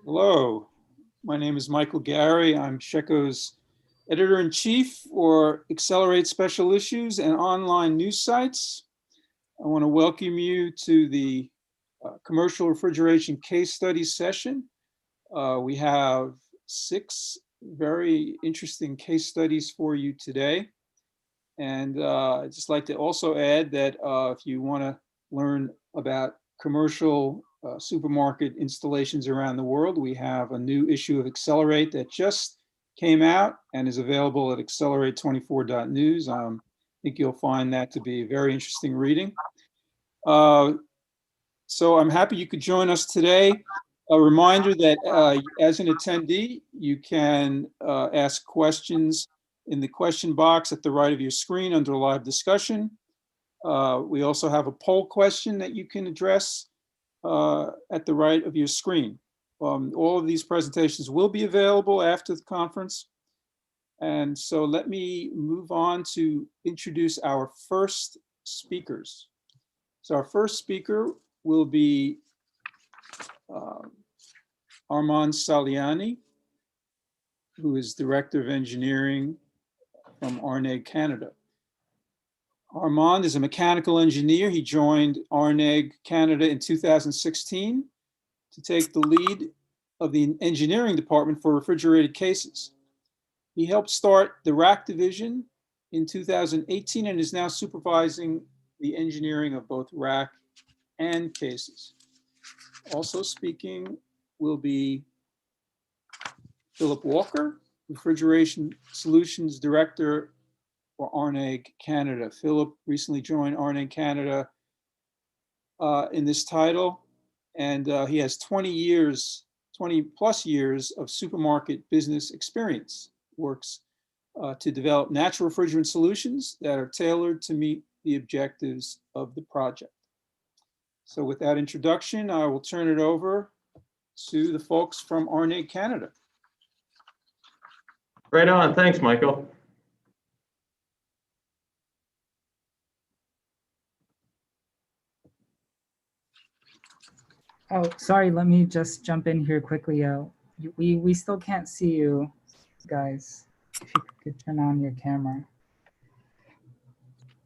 Hello, my name is Michael Garry. I'm Shecco's editor-in-chief for Accelerate Special Issues and online news sites. I want to welcome you to the commercial refrigeration case study session. We have 6 very interesting case studies for you today. And I'd just like to also add that if you want to learn about commercial supermarket installations around the world, we have a new issue of Accelerate that just came out and is available at accelerate24.news. I think you'll find that to be very interesting reading. So I'm happy you could join us today. A reminder that as an attendee, you can ask questions in the question box at the right of your screen under live discussion. We also have a poll question that you can address at the right of your screen. All of these presentations will be available after the conference. And so let me move on to introduce our first speakers. So our first speaker will be Armand Saliani, who is Director of Engineering from Arneg, Canada. Armand is a mechanical engineer. He joined Arneg Canada in 2016 to take the lead of the engineering department for refrigerated cases. He helped start the rack division in 2018 and is now supervising the engineering of both rack and cases. Also speaking will be Phillip Walker, Refrigeration Solutions Director for Arneg Canada. Phillip recently joined Arneg Canada in this title, and he has 20 plus years of supermarket business experience. Works to develop natural refrigerant solutions that are tailored to meet the objectives of the project. So with that introduction, I will turn it over to the folks from Arneg Canada. Right on, thanks, Michael. Oh, sorry, let me just jump in here quickly. We still can't see you guys. If you could turn on your camera.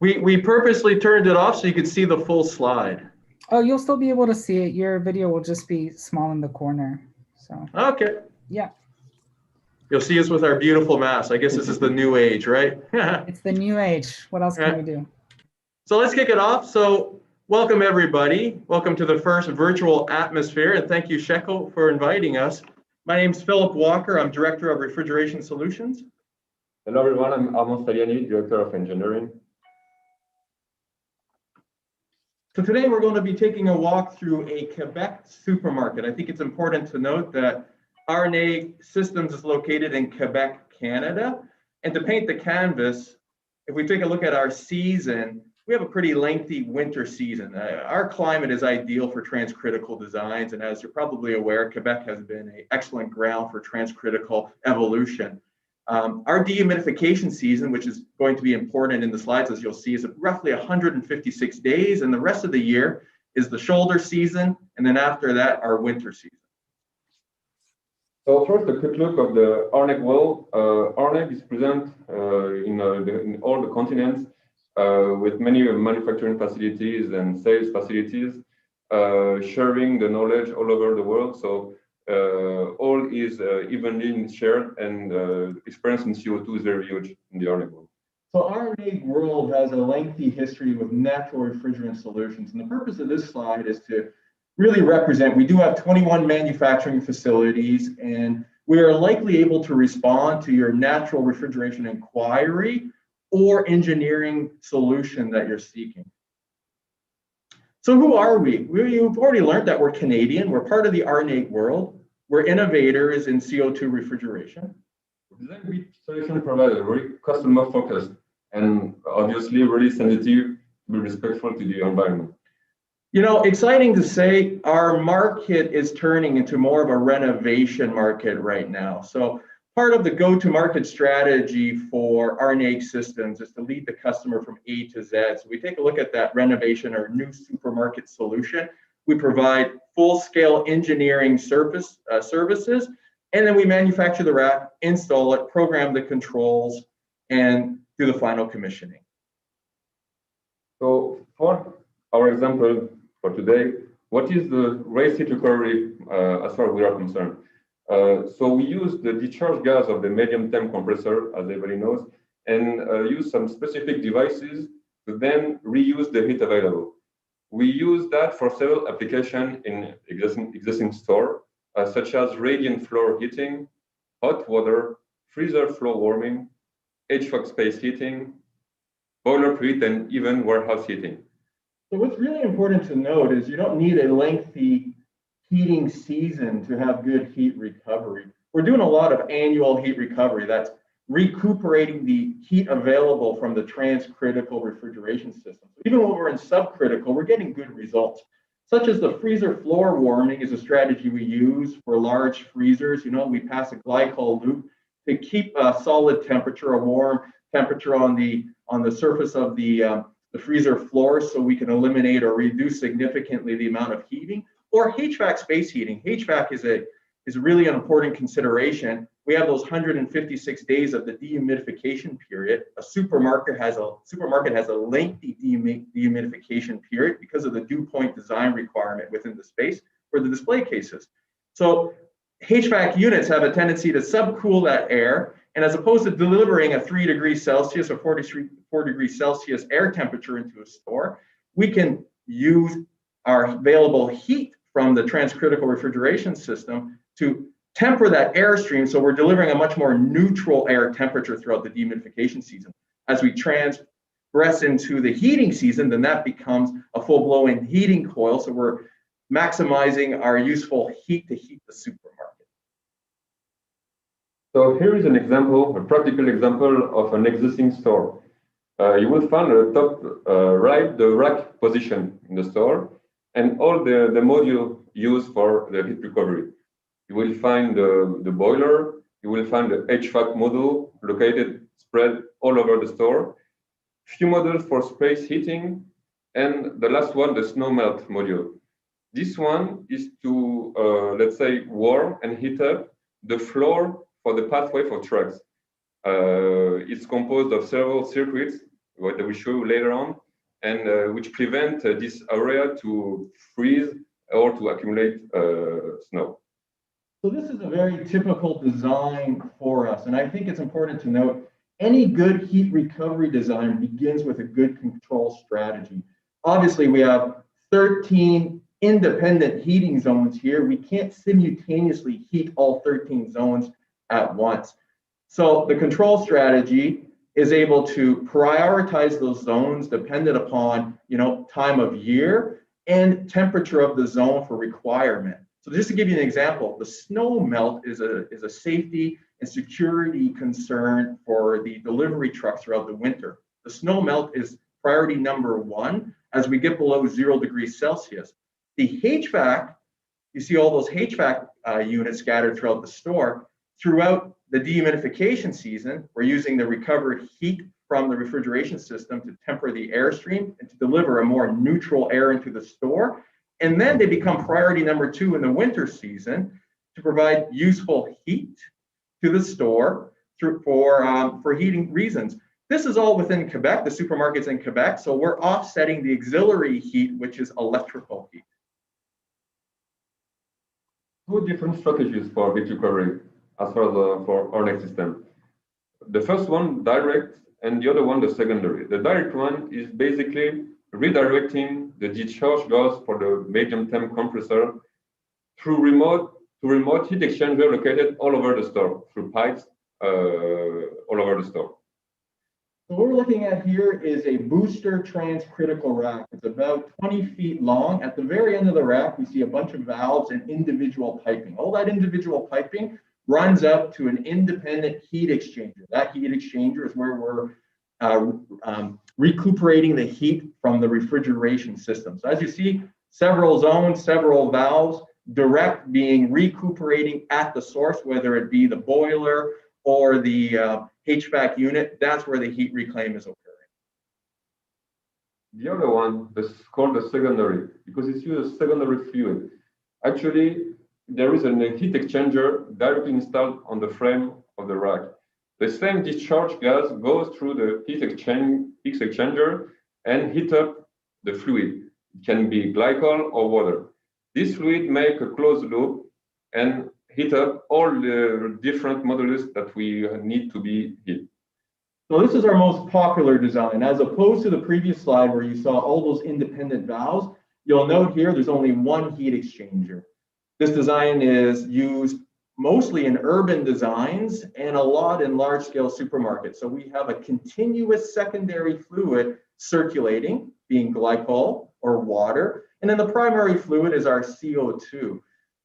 We purposely turned it off so you could see the full slide. Oh, you'll still be able to see it. Your video will just be small in the corner. So. Okay. Yeah. You'll see us with our beautiful masks. I guess this is the new age, right? It's the new age. What else can we do? So let's kick it off. So welcome everybody. Welcome to the first virtual atmosphere, and thank you, Shecco, for inviting us. My name's Phillip Walker. I'm Director of Refrigeration Solutions. Hello everyone, I'm Armand Saliani, Director of Engineering. So today we're going to be taking a walk through a Quebec supermarket. I think it's important to note that RNA Systems is located in Quebec, Canada. And to paint the canvas, if we take a look at our season, we have a pretty lengthy winter season. Our climate is ideal for transcritical designs. And as you're probably aware, Quebec has been an excellent ground for transcritical evolution. Our dehumidification season, which is going to be important in the slides, as you'll see, is roughly 156 days. And the rest of the year is the shoulder season. And then after that, our winter season. So first, a quick look of the Arneg World. Arneg is present in all the continents with many manufacturing facilities and sales facilities, sharing the knowledge all over the world. So all is evenly shared, and experience in CO2 is very huge in the RNA world. So RNA World has a lengthy history with natural refrigerant solutions. And the purpose of this slide is to really represent, we do have 21 manufacturing facilities, and we are likely able to respond to your natural refrigeration inquiry or engineering solution that you're seeking. So who are we? You've already learned that we're Canadian. We're part of the RNA World. We're innovators in CO2 refrigeration. Design solution provider, very customer focused, and obviously really sensitive to be respectful to the environment. You know, exciting to say, our market is turning into more of a renovation market right now. So part of the go-to-market strategy for RNA Systems is to lead the customer from A to Z. So we take a look at that renovation or new supermarket solution. We provide full-scale engineering services, and then we manufacture the rack, install it, program the controls, and do the final commissioning. So for our example for today, what is the raised heat recovery as far as we are concerned? So we use the discharge gas of the medium temp compressor, as everybody knows, and use some specific devices to then reuse the heat available. We use that for several applications in existing store, such as radiant floor heating, hot water, freezer floor warming, HVAC space heating, boiler preheat, and even warehouse heating. So what's really important to note is you don't need a lengthy heating season to have good heat recovery. We're doing a lot of annual heat recovery. That's recuperating the heat available from the transcritical refrigeration system. Even when we're in subcritical, we're getting good results, such as the freezer floor warming is a strategy we use for large freezers. You know, we pass a glycol loop to keep a solid temperature, a warm temperature on the surface of the freezer floor, so we can eliminate or reduce significantly the amount of heating. Or HVAC space heating. HVAC is really an important consideration. We have those 156 days of the dehumidification period. A supermarket has a lengthy dehumidification period because of the dew point design requirement within the space for the display cases. So HVAC units have a tendency to subcool that air, and as opposed to delivering a 3 degrees Celsius or 44 degrees Celsius air temperature into a store, we can use our available heat from the transcritical refrigeration system to temper that airstream, so we're delivering a much more neutral air temperature throughout the dehumidification season. As we progress into the heating season, then that becomes a full-blown heating coil, so we're maximizing our useful heat to heat the supermarket. So here is an example, a practical example of an existing store. You will find at the top right the rack position in the store and all the module used for the heat recovery. You will find the boiler, you will find the HVAC module located, spread all over the store, few modules for space heating, and the last one, the snow melt module. This one is to, let's say, warm and heat up the floor for the pathway for trucks. It's composed of several circuits, what I will show you later on, and which prevent this area to freeze or to accumulate snow. So this is a very typical design for us, and I think it's important to note any good heat recovery design begins with a good control strategy. Obviously, we have 13 independent heating zones here. We can't simultaneously heat all 13 zones at once. So the control strategy is able to prioritize those zones dependent upon, time of year and temperature of the zone for requirement. So just to give you an example, the snow melt is a safety and security concern for the delivery trucks throughout the winter. The snow melt is priority number 1 as we get below 0 degrees Celsius. The HVAC, you see all those HVAC units scattered throughout the store. Throughout the dehumidification season, we're using the recovered heat from the refrigeration system to temper the airstream and to deliver a more neutral air into the store. And then they become priority number 2 in the winter season to provide useful heat to the store for heating reasons. This is all within Quebec, the supermarkets in Quebec, so we're offsetting the auxiliary heat, which is electrical heat. 2 different strategies for heat recovery as far as for Arneg system. The first one, direct, and the other one, the secondary. The direct one is basically redirecting the discharge gas for the medium temp compressor through remote heat exchanger located all over the store, through pipes all over the store. So what we're looking at here is a booster transcritical rack. It's about 20 feet long. At the very end of the rack, we see a bunch of valves and individual piping. All that individual piping runs up to an independent heat exchanger. That heat exchanger is where we're recuperating the heat from the refrigeration system. So as you see, several zones, several valves, direct being recuperating at the source, whether it be the boiler or the HVAC unit. That's where the heat reclaim is occurring. The other one is called the secondary because it's used as secondary fluid. Actually, there is a heat exchanger directly installed on the frame of the rack. The same discharge gas goes through the heat exchanger and heat up the fluid. It can be glycol or water. This fluid makes a closed loop and heat up all the different modulus that we need to be heat. So this is our most popular design. As opposed to the previous slide where you saw all those independent valves, you'll note here there's only one heat exchanger. This design is used mostly in urban designs and a lot in large-scale supermarkets. So we have a continuous secondary fluid circulating, being glycol or water, and then the primary fluid is our CO₂.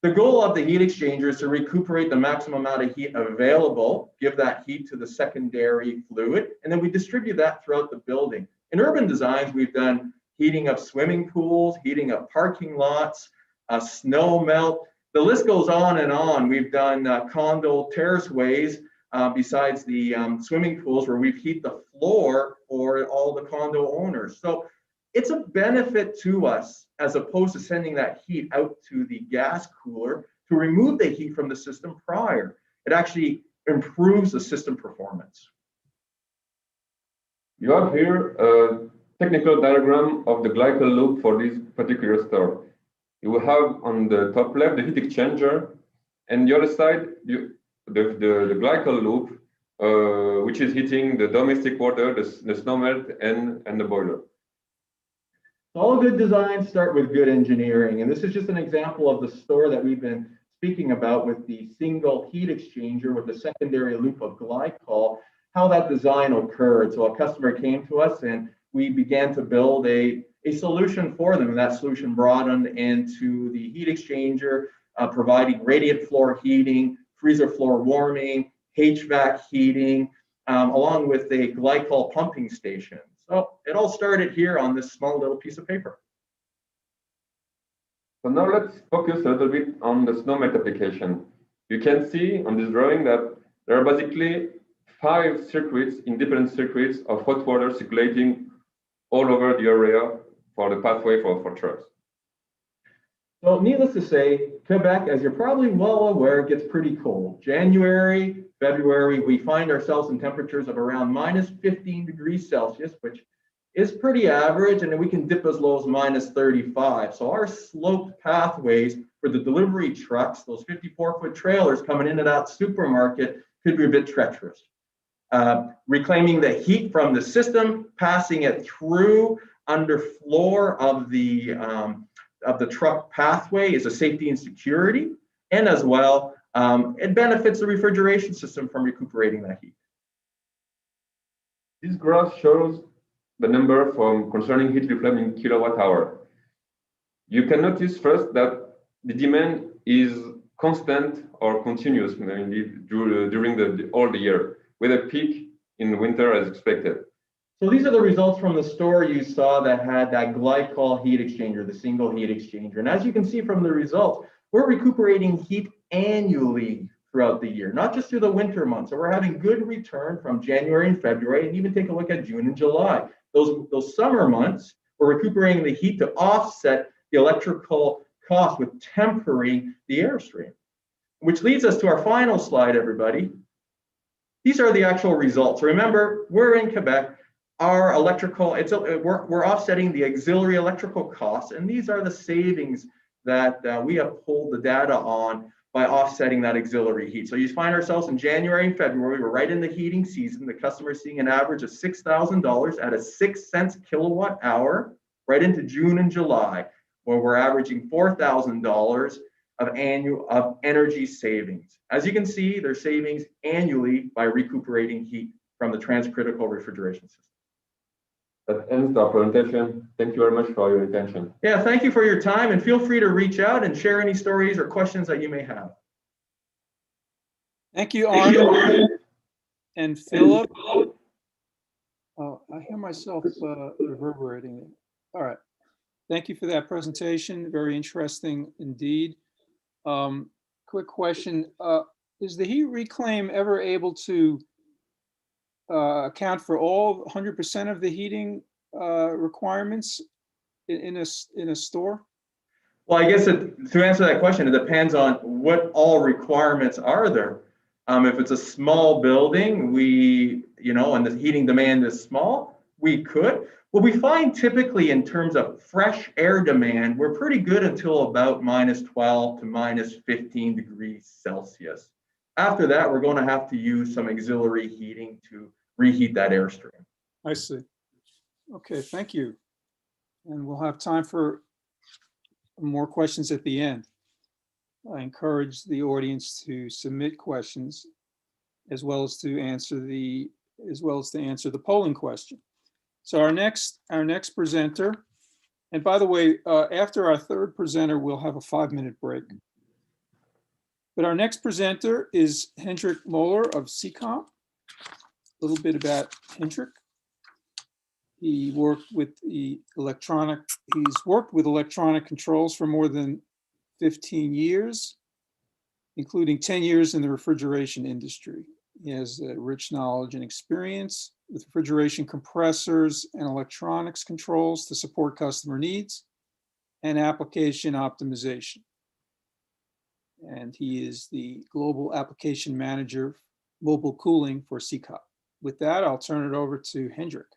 The goal of the heat exchanger is to recuperate the maximum amount of heat available, give that heat to the secondary fluid, and then we distribute that throughout the building. In urban designs, we've done heating of swimming pools, heating of parking lots, snow melt. The list goes on and on. We've done condo terraceways besides the swimming pools where we've heated the floor for all the condo owners. So it's a benefit to us as opposed to sending that heat out to the gas cooler to remove the heat from the system prior. It actually improves the system performance. You have here a technical diagram of the glycol loop for this particular store. You will have on the top left the heat exchanger, and the other side the glycol loop, which is heating the domestic water, the snow melt, and the boiler. All good designs start with good engineering, and this is just an example of the store that we've been speaking about with the single heat exchanger with the secondary loop of glycol, how that design occurred. So a customer came to us and we began to build a solution for them, and that solution brought them into the heat exchanger, providing radiant floor heating, freezer floor warming, HVAC heating, along with a glycol pumping station. So it all started here on this small little piece of paper. So now let's focus a little bit on the snow melt application. You can see on this drawing that there are basically 5 circuits, independent circuits of hot water circulating all over the area for the pathway for trucks. So needless to say, Quebec, as you're probably well aware, gets pretty cold. January, February, we find ourselves in temperatures of around -15 degrees Celsius, which is pretty average, and then we can dip as low as -35. So our sloped pathways for the delivery trucks, those 54-foot trailers coming into that supermarket, could be a bit treacherous. Reclaiming the heat from the system, passing it through under floor of the truck pathway is a safety and security, and as well, it benefits the refrigeration system from recuperating that heat. This graph shows the number from concerning heat reclaim in kilowatt hour. You can notice first that the demand is constant or continuous during all the year, with a peak in the winter as expected. So these are the results from the store you saw that had that glycol heat exchanger, the single heat exchanger. And as you can see from the results, we're recuperating heat annually throughout the year, not just through the winter months. So we're having good return from January and February, and even take a look at June and July. Those summer months, we're recuperating the heat to offset the electrical cost with tempering the airstream. Which leads us to our final slide, everybody. These are the actual results. Remember, we're in Quebec. Our electrical, we're offsetting the auxiliary electrical costs, and these are the savings that we have pulled the data on by offsetting that auxiliary heat. So you find ourselves in January and February, we're right in the heating season. The customer is seeing an average of $6,000 at a 6 cents kilowatt hour, right into June and July, where we're averaging $4,000 of energy savings. As you can see, there's savings annually by recuperating heat from the transcritical refrigeration system. That ends our presentation. Thank you very much for your attention. Yeah, thank you for your time, and feel free to reach out and share any stories or questions that you may have. Thank you, Armand and Phillip. Oh, I hear myself reverberating. All right. Thank you for that presentation. Very interesting indeed. Quick question. Is the heat reclaim ever able to account for all 100% of the heating requirements in a store? Well, I guess to answer that question, it depends on what all requirements are there. If it's a small building, and the heating demand is small, we could. What we find typically in terms of fresh air demand, we're pretty good until about -12 to -15 degrees Celsius. After that, we're going to have to use some auxiliary heating to reheat that airstream. I see. Okay, thank you. And we'll have time for more questions at the end. I encourage the audience to submit questions as well as to answer the polling question. So our next presenter, and by the way, after our third presenter, we'll have a 5-minute break. But our next presenter is Hendrik Möller of Secop. A little bit about Hendrik. He's worked with electronic controls for more than 15 years, including 10 years in the refrigeration industry. He has rich knowledge and experience with refrigeration compressors and electronics controls to support customer needs and application optimization. And he is the Global Application Manager, Mobile Cooling for Secop. With that, I'll turn it over to Hendrik.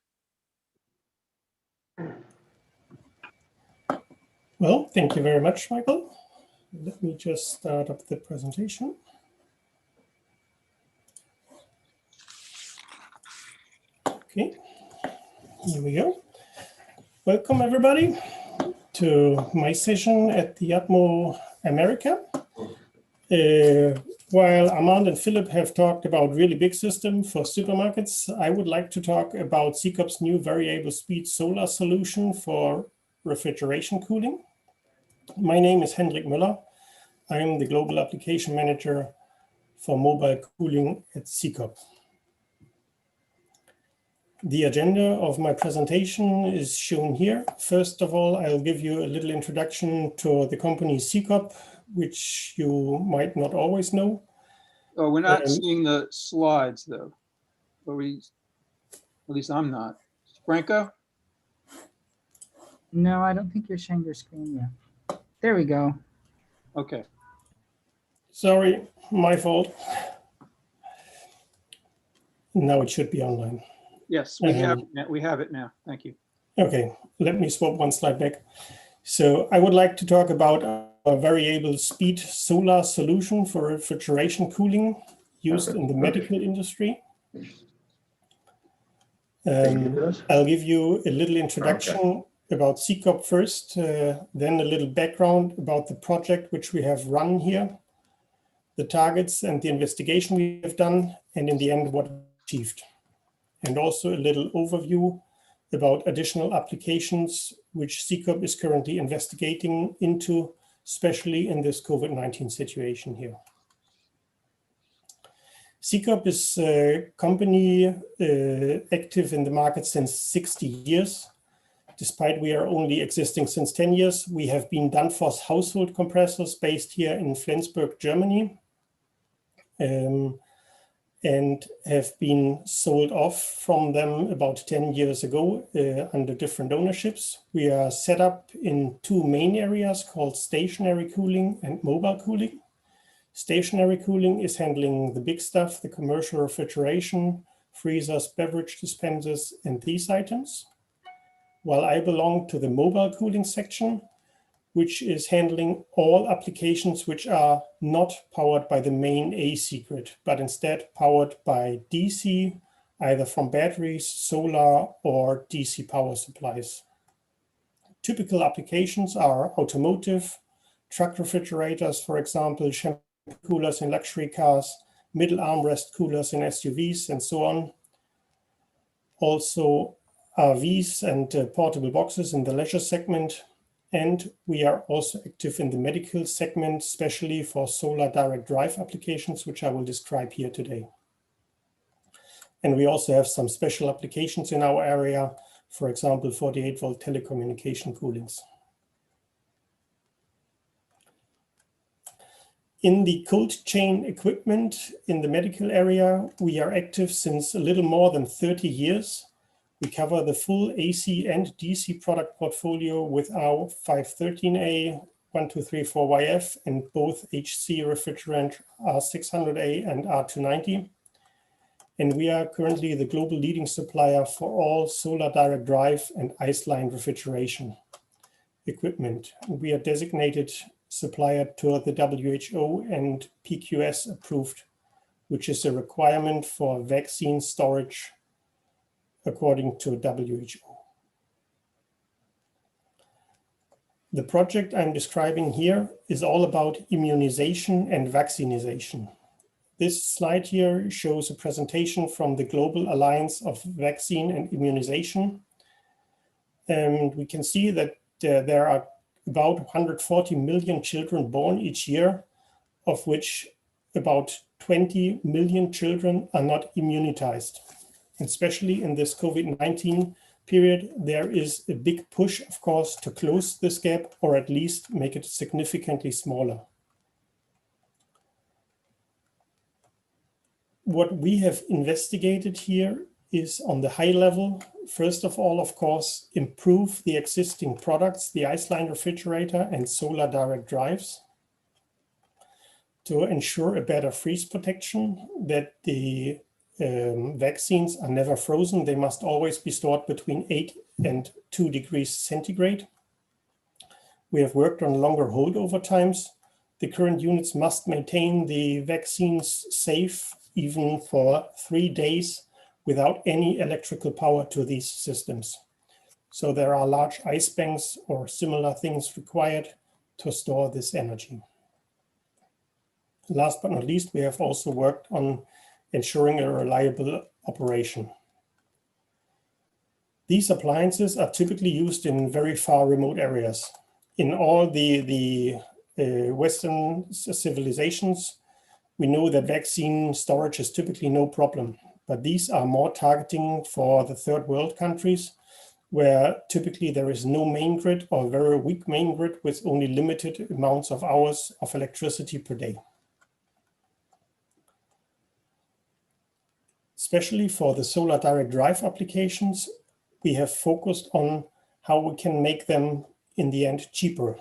Well, thank you very much, Michael. Let me just start up the presentation. Okay, here we go. Welcome everybody to my session at the ATMO America. While Armand and Phillip have talked about really big system for supermarkets, I would like to talk about Secop's new variable speed solar solution for refrigeration cooling. My name is Hendrik Möller. I am the Global Application Manager for mobile cooling at Secop. The agenda of my presentation is shown here. First of all, I'll give you a little introduction to the company Secop, which you might not always know. Oh, we're not seeing the slides though. At least I'm not. Franco? No, I don't think you're sharing your screen yet. There we go. Okay. Sorry, my fault. Now it should be online. Yes, we have it now. Thank you. Okay, let me swap one slide back. So I would like to talk about a variable speed solar solution for refrigeration cooling used in the medical industry. I'll give you a little introduction about Secop first, then a little background about the project which we have run here, the targets and the investigation we have done, and in the end what we achieved. And also a little overview about additional applications which Secop is currently investigating into, especially in this COVID-19 situation here. Secop is a company active in the market since 60 years. Despite we are only existing since 10 years, we have been Danfoss household compressors based here in Flensburg, Germany, and have been sold off from them about 10 years ago under different ownerships. We are set up in two main areas called stationary cooling and mobile cooling. Stationary cooling is handling the big stuff, the commercial refrigeration, freezers, beverage dispensers, and these items. While I belong to the mobile cooling section, which is handling all applications which are not powered by the main AC grid, but instead powered by DC, either from batteries, solar, or DC power supplies. Typical applications are automotive, truck refrigerators, for example, shampoo coolers in luxury cars, middle armrest coolers in SUVs, and so on. Also RVs and portable boxes in the leisure segment. And we are also active in the medical segment, especially for solar direct drive applications, which I will describe here today. And we also have some special applications in our area, for example, 48-volt telecommunication coolings. In the cold chain equipment in the medical area, we are active since a little more than 30 years. We cover the full AC and DC product portfolio with our 513A, 1234YF, and both HC refrigerant R600A and R290. And we are currently the global leading supplier for all solar direct drive and ice line refrigeration equipment. We are designated supplier to the WHO and PQS approved, which is a requirement for vaccine storage according to WHO. The project I'm describing here is all about immunization and vaccinization. This slide here shows a presentation from the Global Alliance of Vaccine and Immunization. And we can see that there are about 140 million children born each year, of which about 20 million children are not immunized. Especially in this COVID-19 period, there is a big push, of course, to close this gap or at least make it significantly smaller. What we have investigated here is on the high level, first of all, of course, improve the existing products, the ice line refrigerator and solar direct drives, to ensure a better freeze protection, that the vaccines are never frozen. They must always be stored between 8 and 2 degrees centigrade. We have worked on longer holdover times. The current units must maintain the vaccines safe even for 3 days without any electrical power to these systems. So there are large ice banks or similar things required to store this energy. Last but not least, we have also worked on ensuring a reliable operation. These appliances are typically used in very far remote areas. In all the Western civilizations, we know that vaccine storage is typically no problem, but these are more targeting for the third world countries, where typically there is no main grid or very weak main grid with only limited amounts of hours of electricity per day. Especially for the solar direct drive applications, we have focused on how we can make them in the end cheaper,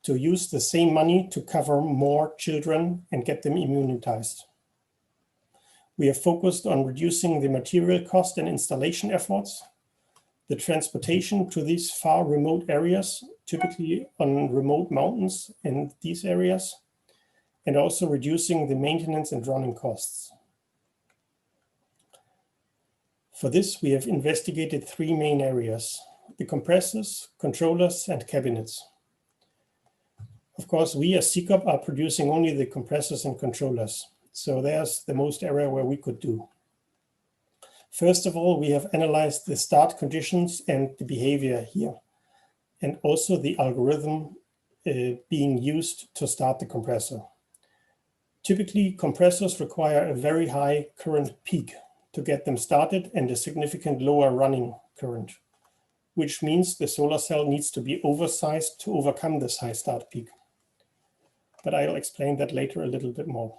to use the same money to cover more children and get them immunized. We have focused on reducing the material cost and installation efforts, the transportation to these far remote areas, typically on remote mountains in these areas, and also reducing the maintenance and running costs. For this, we have investigated 3 main areas: the compressors, controllers, and cabinets. Of course, we as Secop are producing only the compressors and controllers. So there's the most area where we could do. First of all, we have analyzed the start conditions and the behavior here, and also the algorithm being used to start the compressor. Typically, compressors require a very high current peak to get them started and a significant lower running current, which means the solar cell needs to be oversized to overcome this high start peak. But I'll explain that later a little bit more.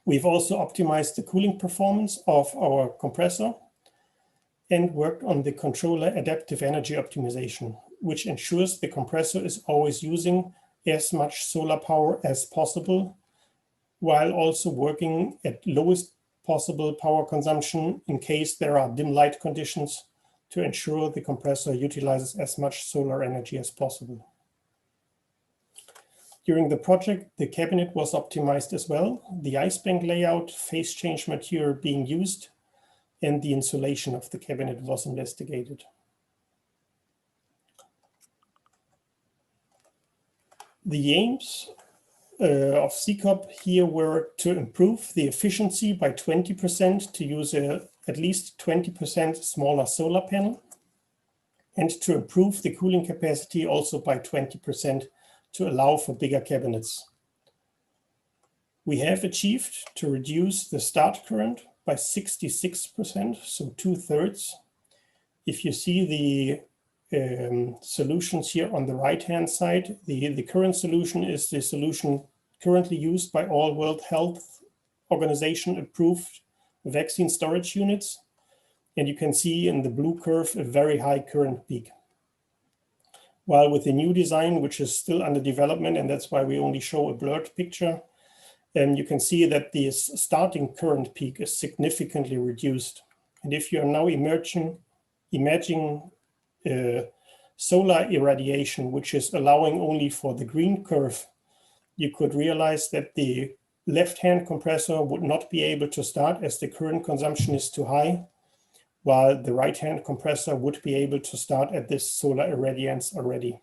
We've also optimized the cooling performance of our compressor and worked on the controller adaptive energy optimization, which ensures the compressor is always using as much solar power as possible, while also working at lowest possible power consumption in case there are dim light conditions, to ensure the compressor utilizes as much solar energy as possible. During the project, the cabinet was optimized as well, the ice bank layout, phase change material being used, and the insulation of the cabinet was investigated. The aims of Secop here were to improve the efficiency by 20%, to use at least 20% smaller solar panel, and to improve the cooling capacity also by 20% to allow for bigger cabinets. We have achieved to reduce the start current by 66%, so 2/3. If you see the solutions here on the right-hand side, the current solution is the solution currently used by all World Health Organization approved vaccine storage units. And you can see in the blue curve a very high current peak. While with the new design, which is still under development, and that's why we only show a blurred picture, you can see that this starting current peak is significantly reduced. And if you are now imagining solar irradiation, which is allowing only for the green curve, you could realize that the left-hand compressor would not be able to start as the current consumption is too high, while the right-hand compressor would be able to start at this solar irradiance already.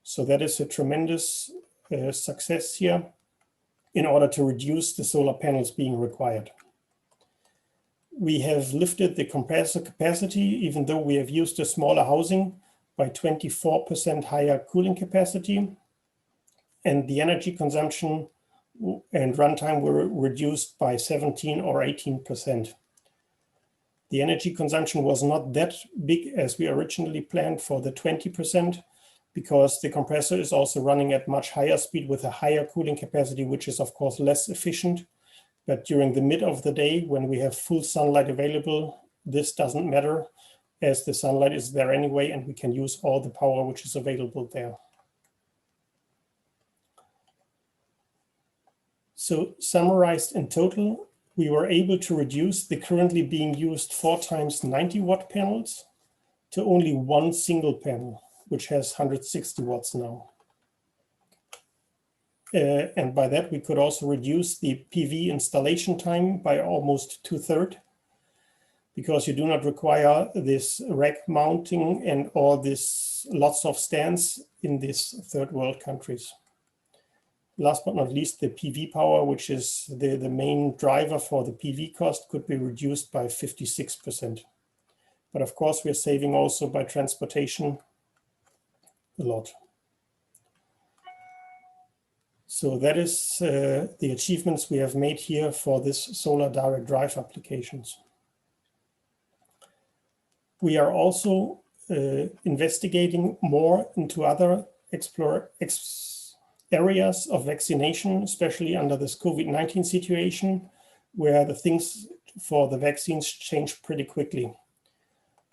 So that is a tremendous success here in order to reduce the solar panels being required. We have lifted the compressor capacity, even though we have used a smaller housing, by 24% higher cooling capacity, and the energy consumption and runtime were reduced by 17 or 18%. The energy consumption was not that big as we originally planned for the 20%, because the compressor is also running at much higher speed with a higher cooling capacity, which is of course less efficient. But during the mid of the day, when we have full sunlight available, this doesn't matter, as the sunlight is there anyway, and we can use all the power which is available there. So summarized in total, we were able to reduce the currently being used 4 times 90 watt panels to only one single panel, which has 160 watts now. And by that, we could also reduce the PV installation time by almost 2/3, because you do not require this rack mounting and all this lots of stands in these third world countries. Last but not least, the PV power, which is the main driver for the PV cost, could be reduced by 56%. But of course, we're saving also by transportation a lot. So that is the achievements we have made here for this solar direct drive applications. We are also investigating more into other areas of vaccination, especially under this COVID-19 situation, where the things for the vaccines change pretty quickly.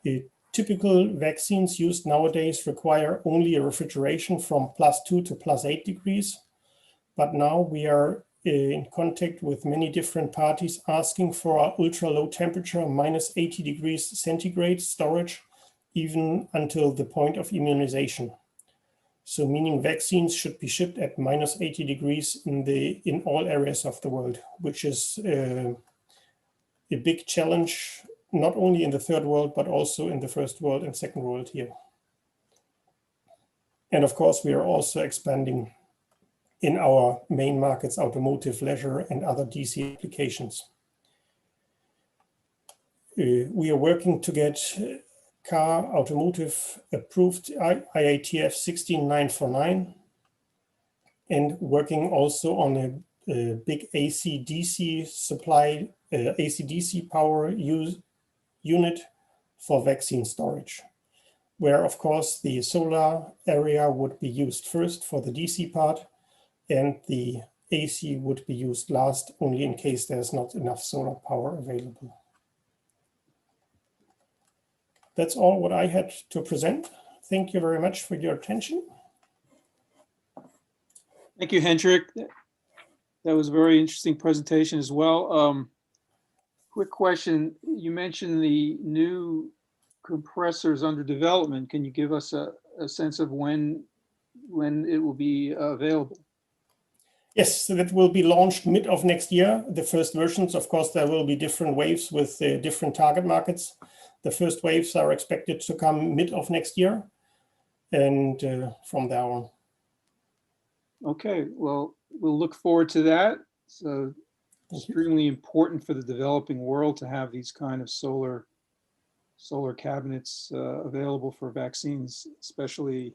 The typical vaccines used nowadays require only a refrigeration from +2 to +8 degrees. But now we are in contact with many different parties asking for ultra low temperature, -80 degrees centigrade storage, even until the point of immunization. So meaning vaccines should be shipped at -80 degrees in all areas of the world, which is a big challenge, not only in the third world, but also in the first world and second world here. And of course, we are also expanding in our main markets, automotive, leisure, and other DC applications. We are working to get car automotive approved IATF 16949, and working also on a big AC-DC supply, AC-DC power unit for vaccine storage, where of course the solar area would be used first for the DC part, and the AC would be used last, only in case there's not enough solar power available. That's all what I had to present. Thank you very much for your attention. Thank you, Hendrik. That was a very interesting presentation as well. Quick question. You mentioned the new compressors under development. Can you give us a sense of when it will be available? Yes, so that will be launched mid of next year. The first versions, of course, there will be different waves with different target markets. The first waves are expected to come mid of next year, and from there on. Okay, well, we'll look forward to that. So extremely important for the developing world to have these kind of solar cabinets available for vaccines, especially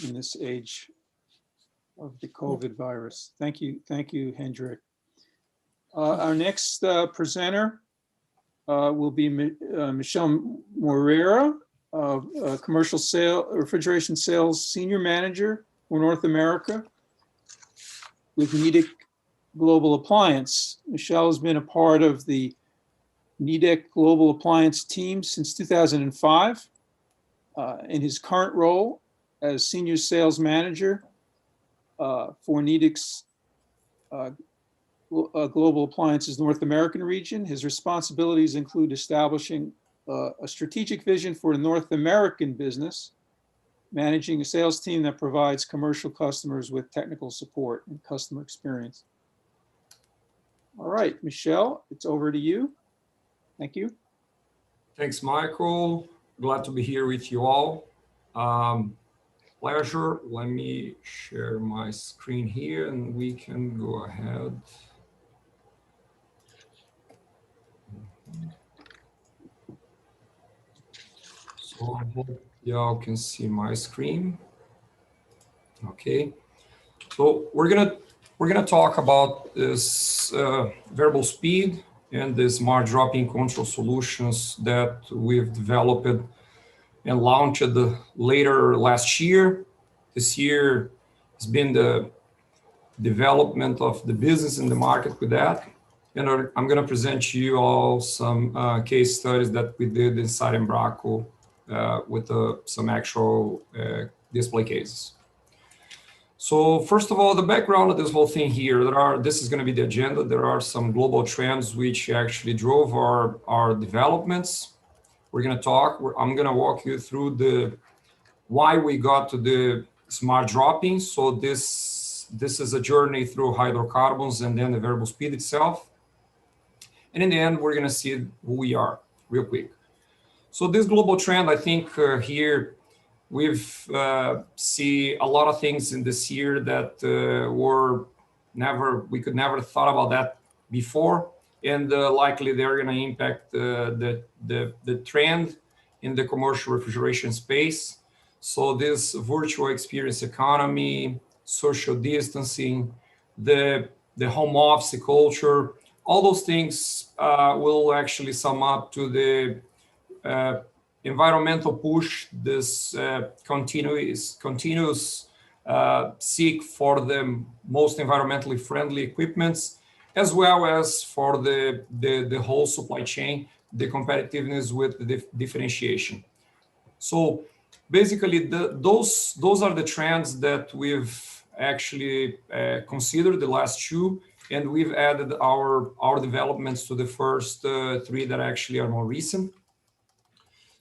in this age of the COVID virus. Thank you, Hendrik. Our next presenter will be Michel Moreira, commercial refrigeration sales senior manager for North America with Nidec Global Appliance. Michel has been a part of the Nidec Global Appliance team since 2005. In his current role as Senior Sales Manager for Nidec's Global Appliances North American region, his responsibilities include establishing a strategic vision for the North American business, managing a sales team that provides commercial customers with technical support and customer experience. All right, Michel, it's over to you. Thank you. Thanks, Michael. Glad to be here with you all. Pleasure. Let me share my screen here and we can go ahead. So I hope y'all can see my screen. Okay. So we're gonna talk about this variable speed and the smart drop-in control solutions that we've developed and launched later last year. This year has been the development of the business in the market with that. And I'm gonna present to you all some case studies that we did inside Embraco with some actual display cases. So first of all, the background of this whole thing here, this is going to be the agenda. There are some global trends which actually drove our developments. We're going to talk, I'm going to walk you through why we got to the smart dropping. So this is a journey through hydrocarbons and then the variable speed itself. And in the end, we're going to see who we are real quick. So this global trend, I think here, we've see a lot of things in this year that we could never thought about that before, and likely they're going to impact the trend in the commercial refrigeration space. So this virtual experience economy, social distancing, the home office culture, all those things will actually sum up to the environmental push, this continuous seek for the most environmentally friendly equipments, as well as for the whole supply chain, the competitiveness with the differentiation. So basically, those are the trends that we've actually considered, the last two, and we've added our developments to the first three that actually are more recent.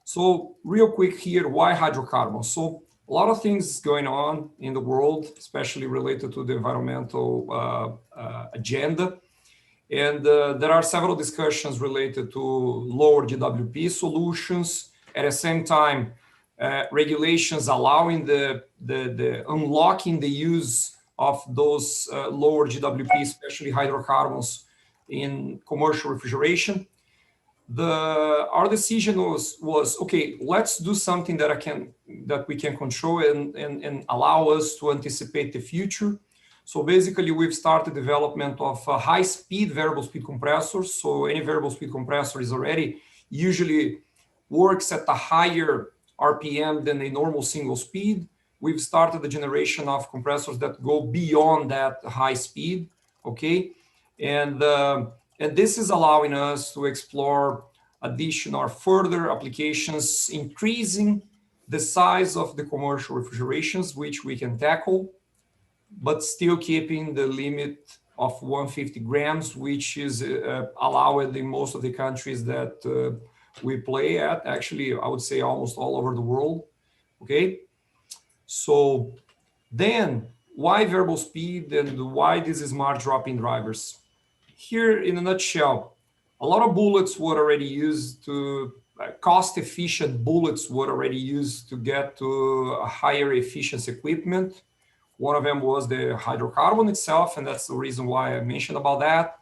So real quick here, why hydrocarbons? So a lot of things going on in the world, especially related to the environmental agenda. And there are several discussions related to lower GWP solutions. At the same time, regulations allowing the unlocking the use of those lower GWP, especially hydrocarbons in commercial refrigeration. Our decision was okay, let's do something that we can control and allow us to anticipate the future. So basically, we've started development of high-speed variable speed compressors. So any variable speed compressor is already usually works at a higher RPM than a normal single speed. We've started the generation of compressors that go beyond that high speed, okay? And this is allowing us to explore additional or further applications, increasing the size of the commercial refrigerations, which we can tackle, but still keeping the limit of 150 grams, which is allowed in most of the countries that we play at. Actually, I would say almost all over the world, okay? So then, why variable speed and why these smart drop-in drivers? Here, in a nutshell, a lot of bullets were already used to, cost-efficient bullets were already used to get to a higher efficiency equipment. One of them was the hydrocarbon itself, and that's the reason why I mentioned about that.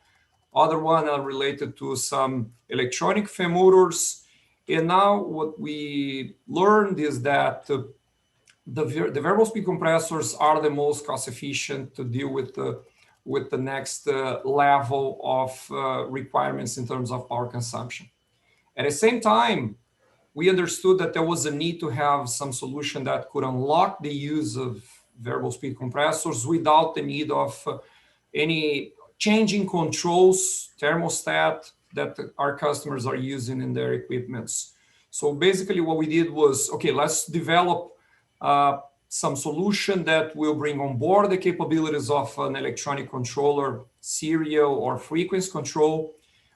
Other one are related to some electronic fan motors. And now what we learned is that the variable speed compressors are the most cost efficient to deal with the next level of requirements in terms of power consumption. At the same time, we understood that there was a need to have some solution that could unlock the use of variable speed compressors without the need of any changing controls, thermostat, that our customers are using in their equipments. So basically what we did was, okay, let's develop some solution that will bring on board the capabilities of an electronic controller, serial or frequency control,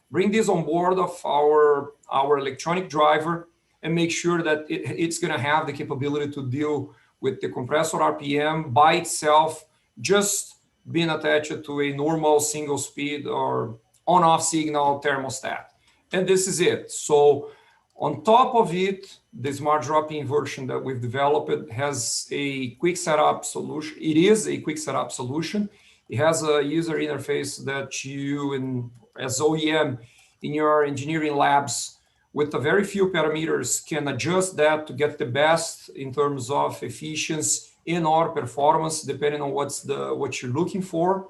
bring this on board of our electronic driver, and make sure that it's going to have the capability to deal with the compressor RPM by itself, just being attached to a normal single speed or on-off signal thermostat. And this is it. So on top of it, the smart drop-in version that we've developed has a quick setup solution. It is a quick setup solution. It has a user interface that you, as OEM, in your engineering labs, with a very few parameters, can adjust that to get the best in terms of efficiency and or performance, depending on what you're looking for.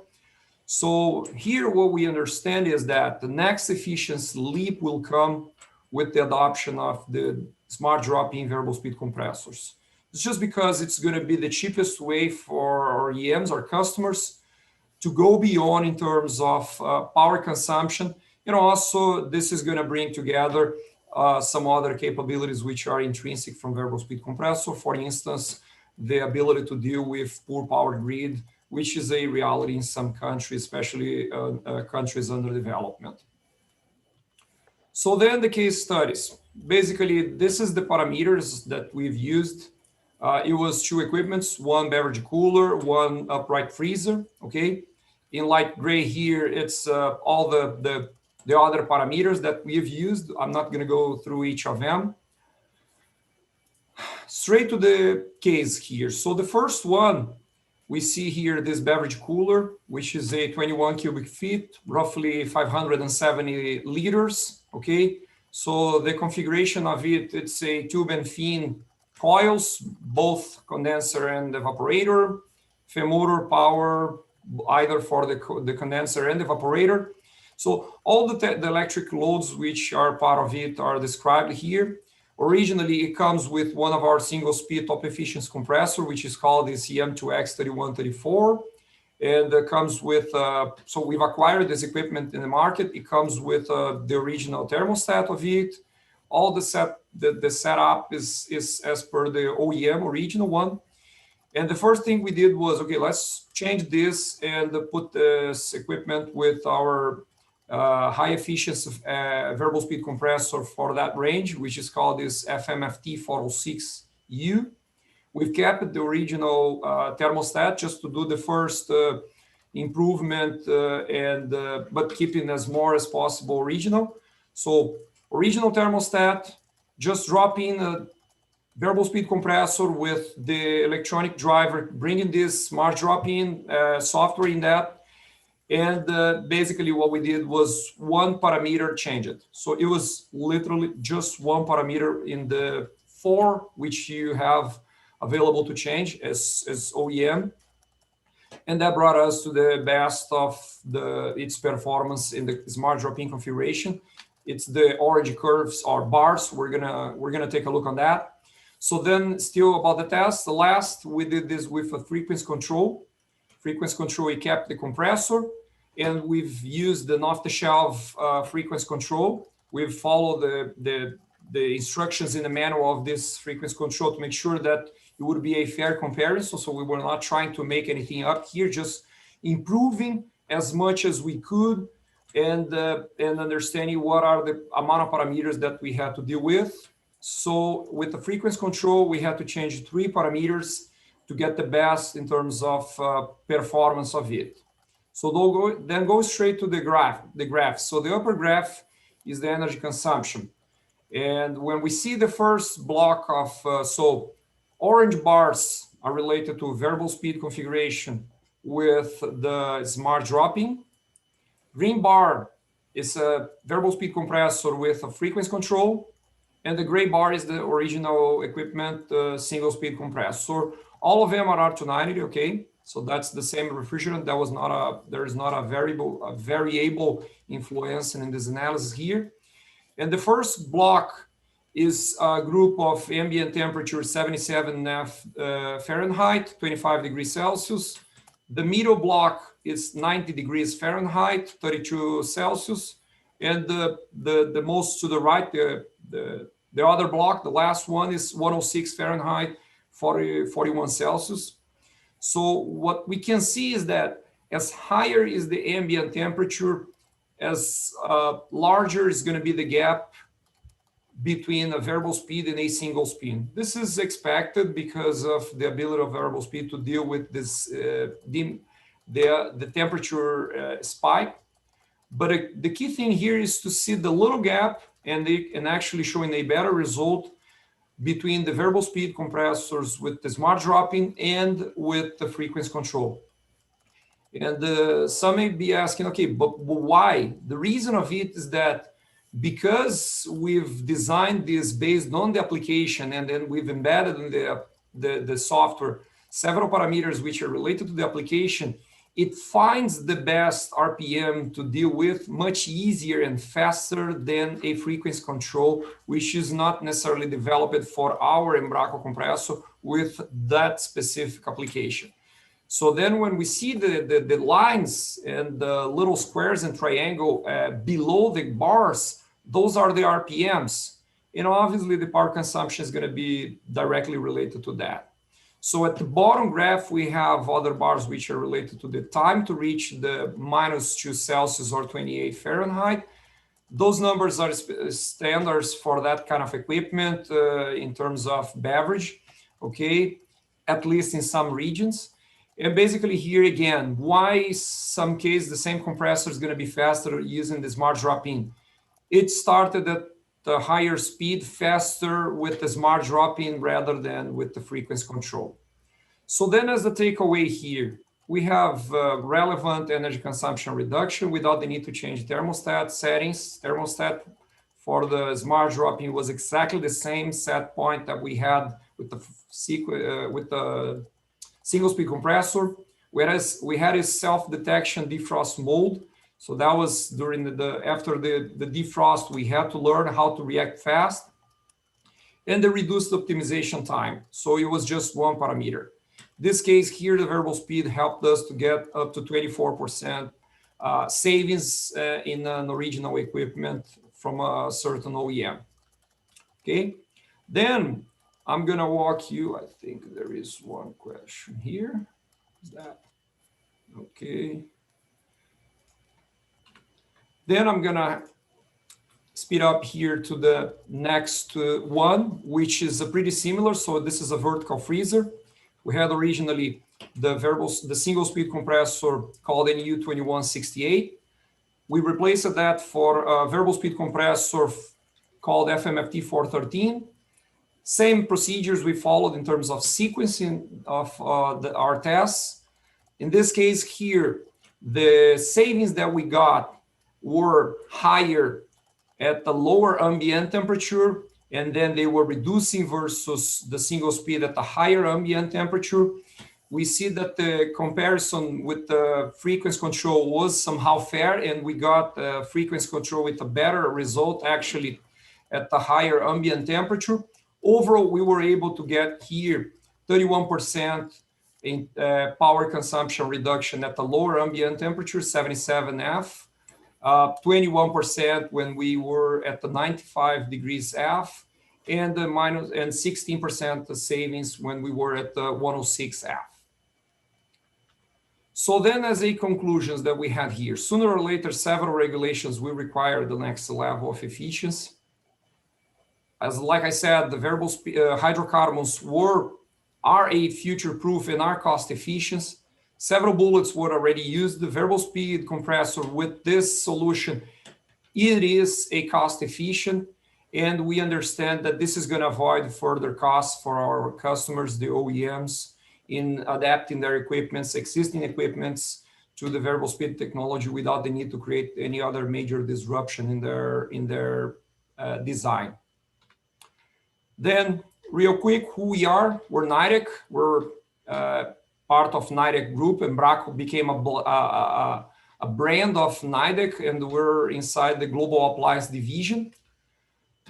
So here, what we understand is that the next efficiency leap will come with the adoption of the smart drop-in variable speed compressors. It's just because it's going to be the cheapest way for our OEMs, our customers, to go beyond in terms of power consumption. And also, this is going to bring together some other capabilities which are intrinsic from variable speed compressor. For instance, the ability to deal with poor power grid, which is a reality in some countries, especially countries under development. So then the case studies. Basically, this is the parameters that we've used. It was two equipments, one beverage cooler, one upright freezer, okay? In light gray here, it's all the other parameters that we've used. I'm not gonna go through each of them. Straight to the case here. So the first one, we see here this beverage cooler, which is a 21 cubic feet, roughly 570 liters, okay? So the configuration of it, it's a tube and fin coils, both condenser and evaporator, motor power, either for the condenser and evaporator. So all the electric loads which are part of it are described here. Originally, it comes with one of our single-speed top efficiency compressor, which is called the CM2X3134. And it comes with, so we've acquired this equipment in the market. It comes with the original thermostat of it. All the setup is as per the OEM original one. And the first thing we did was, okay, let's change this and put this equipment with our high efficiency variable speed compressor for that range, which is called this FMFT406U. We've kept the original thermostat just to do the first improvement but keeping as more as possible original. So original thermostat, just drop in a variable speed compressor with the electronic driver, bringing this smart drop-in software in that. And basically what we did was one parameter changed. So it was literally just one parameter in the 4 which you have available to change as OEM. And that brought us to the best of its performance in the smart drop-in configuration. It's the orange curves or bars. We're gonna take a look on that. So then still about the test, the last, we did this with a frequency control. Frequency control, we kept the compressor, and we've used an off-the-shelf frequency control. We've followed the instructions in the manual of this frequency control to make sure that it would be a fair comparison. So we were not trying to make anything up here, just improving as much as we could and understanding what are the amount of parameters that we had to deal with. So with the frequency control, we had to change 3 parameters to get the best in terms of performance of it. So then go straight to the graph. So the upper graph is the energy consumption. And when we see the first block of, so orange bars are related to variable speed configuration with the smart drop-in. Green bar is a variable speed compressor with a frequency control. And the gray bar is the original equipment, single speed compressor. All of them are R290, okay? So that's the same refrigerant. There is not a variable influence in this analysis here. And the first block is a group of ambient temperature 77 Fahrenheit, 25 degrees Celsius. The middle block is 90 degrees Fahrenheit, 32 Celsius. And the most to the right, the other block, the last one, is 106 Fahrenheit, 41 Celsius. So what we can see is that as higher is the ambient temperature, as larger is going to be the gap between a variable speed and a single speed. This is expected because of the ability of variable speed to deal with this the temperature spike. But the key thing here is to see the little gap and actually showing a better result between the variable speed compressors with the smart dropping and with the frequency control. And some may be asking, okay, but why? The reason of it is that because we've designed this based on the application, and then we've embedded in the software several parameters which are related to the application, it finds the best RPM to deal with much easier and faster than a frequency control, which is not necessarily developed for our Embraco compressor with that specific application. So then when we see the lines and the little squares and triangle below the bars, those are the RPMs. And obviously the power consumption is going to be directly related to that. So at the bottom graph, we have other bars which are related to the time to reach the -2 Celsius or 28 Fahrenheit. Those numbers are standards for that kind of equipment in terms of beverage, okay, at least in some regions. And basically here again, why some cases the same compressor is going to be faster using the smart drop-in? It started at the higher speed faster with the smart drop-in rather than with the frequency control. So then as the takeaway here, we have relevant energy consumption reduction without the need to change thermostat settings. Thermostat for the smart drop-in was exactly the same set point that we had with the single speed compressor, whereas we had a self-detection defrost mode. So that was during after the defrost, we had to learn how to react fast, and the reduced optimization time. So it was just one parameter. This case here, the variable speed helped us to get up to 24% savings in an original equipment from a certain OEM. Okay, then I'm gonna walk you, I think there is one question here. Is that, okay. Then I'm gonna speed up here to the next one, which is pretty similar. So this is a vertical freezer. We had originally the single speed compressor called NU2168. We replaced that for a variable speed compressor called FMFT 413. Same procedures we followed in terms of sequencing of our tests. In this case here, the savings that we got were higher at the lower ambient temperature, and then they were reducing versus the single speed at the higher ambient temperature. We see that the comparison with the frequency control was somehow fair, and we got frequency control with a better result actually at the higher ambient temperature. Overall, we were able to get here 31% in power consumption reduction at the lower ambient temperature, 77 F. 21% when we were at the 95 degrees F, and 16% the savings when we were at the 106 F. So then as a conclusions that we had here, sooner or later, several regulations will require the next level of efficiency. As like I said, the variable hydrocarbons are a future-proof and are cost-efficient. Several bullets were already used. The variable speed compressor with this solution, it is a cost-efficient, and we understand that this is going to avoid further costs for our customers, the OEMs, in adapting their equipments, existing equipments, to the variable speed technology without the need to create any other major disruption in their design. Then, real quick, who we are? We're Nidec. We're part of Nidec Group. Embraco became a brand of Nidec, and we're inside the Global Appliance division.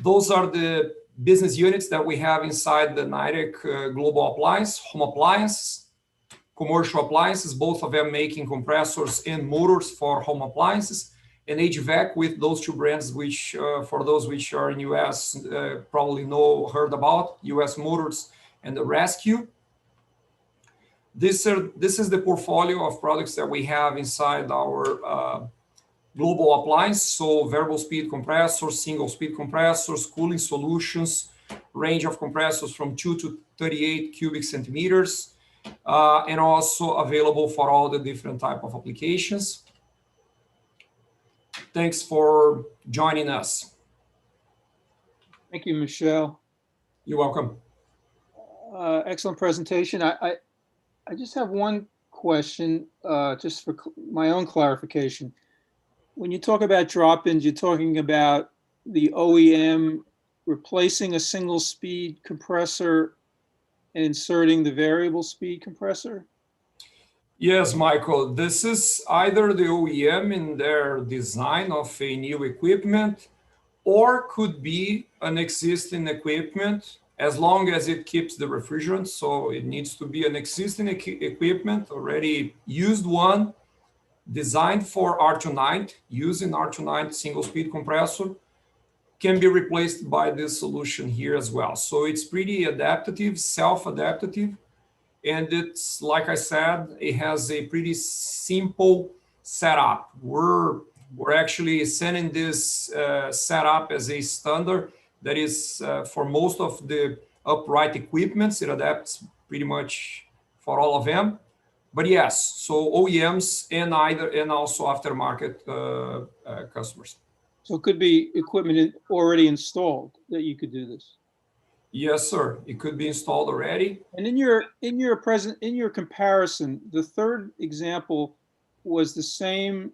Those are the business units that we have inside the Nidec Global Appliance: home appliances, commercial appliances, both of them making compressors and motors for home appliances, and HVAC with those two brands, which for those which are in US, probably heard about, US Motors and the Rescue. This is the portfolio of products that we have inside our global appliance. So variable speed compressors, single speed compressors, cooling solutions, range of compressors from 2 to 38 cubic centimeters, and also available for all the different type of applications. Thanks for joining us. Thank you, Michel. You're welcome. Excellent presentation. I just have one question, just for my own clarification. When you talk about drop-ins, you're talking about the OEM replacing a single speed compressor and inserting the variable speed compressor? Yes, Michael, this is either the OEM in their design of a new equipment, or could be an existing equipment, as long as it keeps the refrigerant. So it needs to be an existing equipment, already used one, designed for R290, using R290 single speed compressor, can be replaced by this solution here as well. So it's pretty adaptive, self-adaptive. And it's, like I said, it has a pretty simple setup. We're actually sending this setup as a standard that is for most of the upright equipments. It adapts pretty much for all of them. But yes, so OEMs and also aftermarket customers. So it could be equipment already installed that you could do this. Yes, sir. It could be installed already. And in your comparison, the third example was the same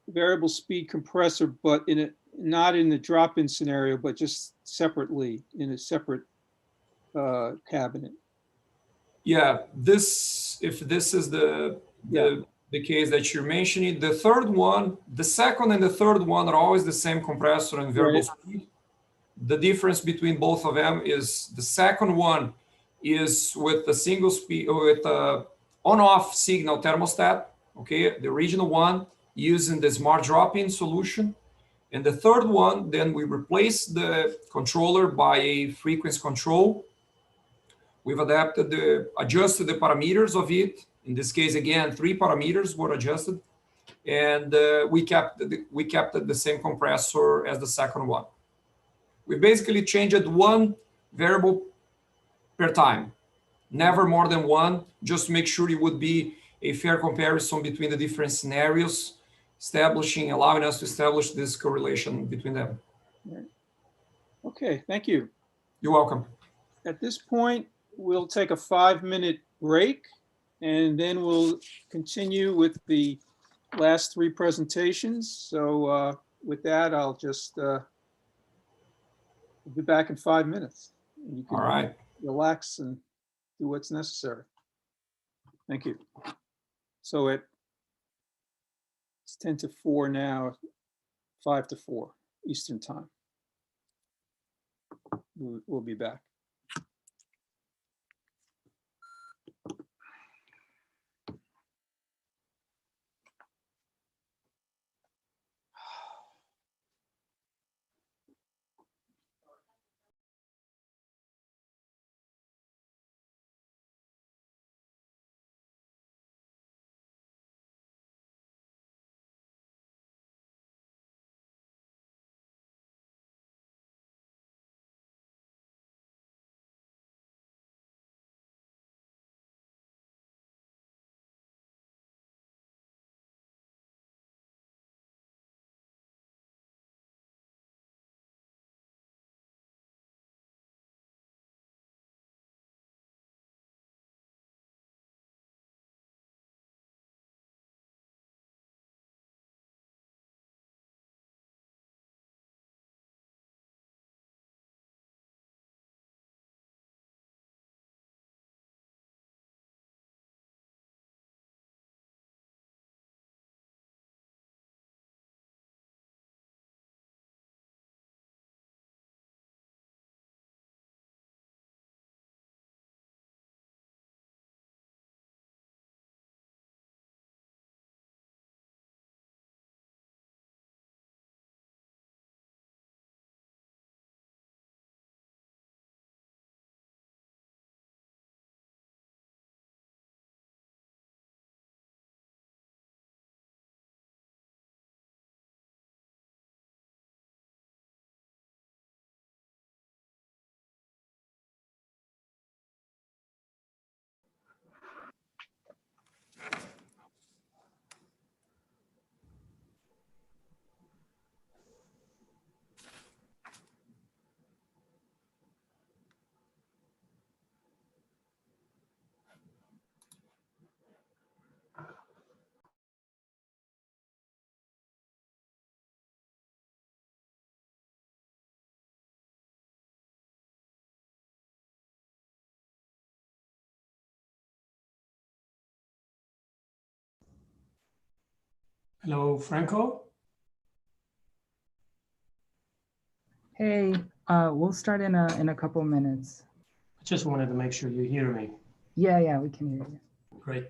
variable speed compressor, but not in the drop-in scenario, but just separately in a separate cabinet. Yeah, if this is the case that you're mentioning, the second and the third one are always the same compressor and variable speed. The difference between both of them is the second one is with the single speed, with the on-off signal thermostat, okay, the original one using the smart drop-in solution. And the third one, then we replace the controller by a frequency control. We've adjusted the parameters of it. In this case, again, 3 parameters were adjusted, and we kept the same compressor as the second one. We basically changed one variable per time, never more than one, just to make sure it would be a fair comparison between the different scenarios, allowing us to establish this correlation between them. Right. Okay, thank you. You're welcome. At this point, we'll take a 5-minute break, and then we'll continue with the last 3 presentations. So with that, I'll just be back in 5 minutes. And you can All right. relax and do what's necessary. Thank you. So it's 10 to 4 now, 5 to 4 Eastern time. We'll be back. Hello, Franco. Hey, we'll start in a couple minutes. I just wanted to make sure you hear me. Yeah, we can hear you. Great.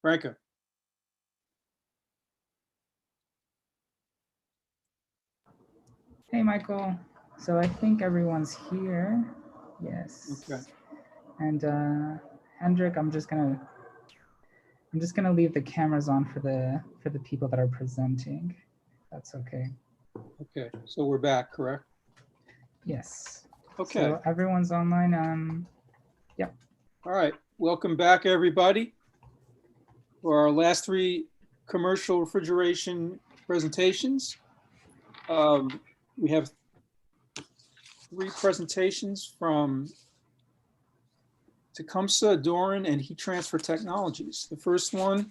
Franco. Hey, Michael. So I think everyone's here. Yes. Okay. And Hendrik, I'm just gonna leave the cameras on for the people that are presenting. That's okay. Okay, so we're back, correct? Yes. Okay. So everyone's online. Yeah. All right. Welcome back, everybody, for our last three commercial refrigeration presentations. We have three presentations from Tecumseh, Doran, and Heat Transfer Technologies. The first one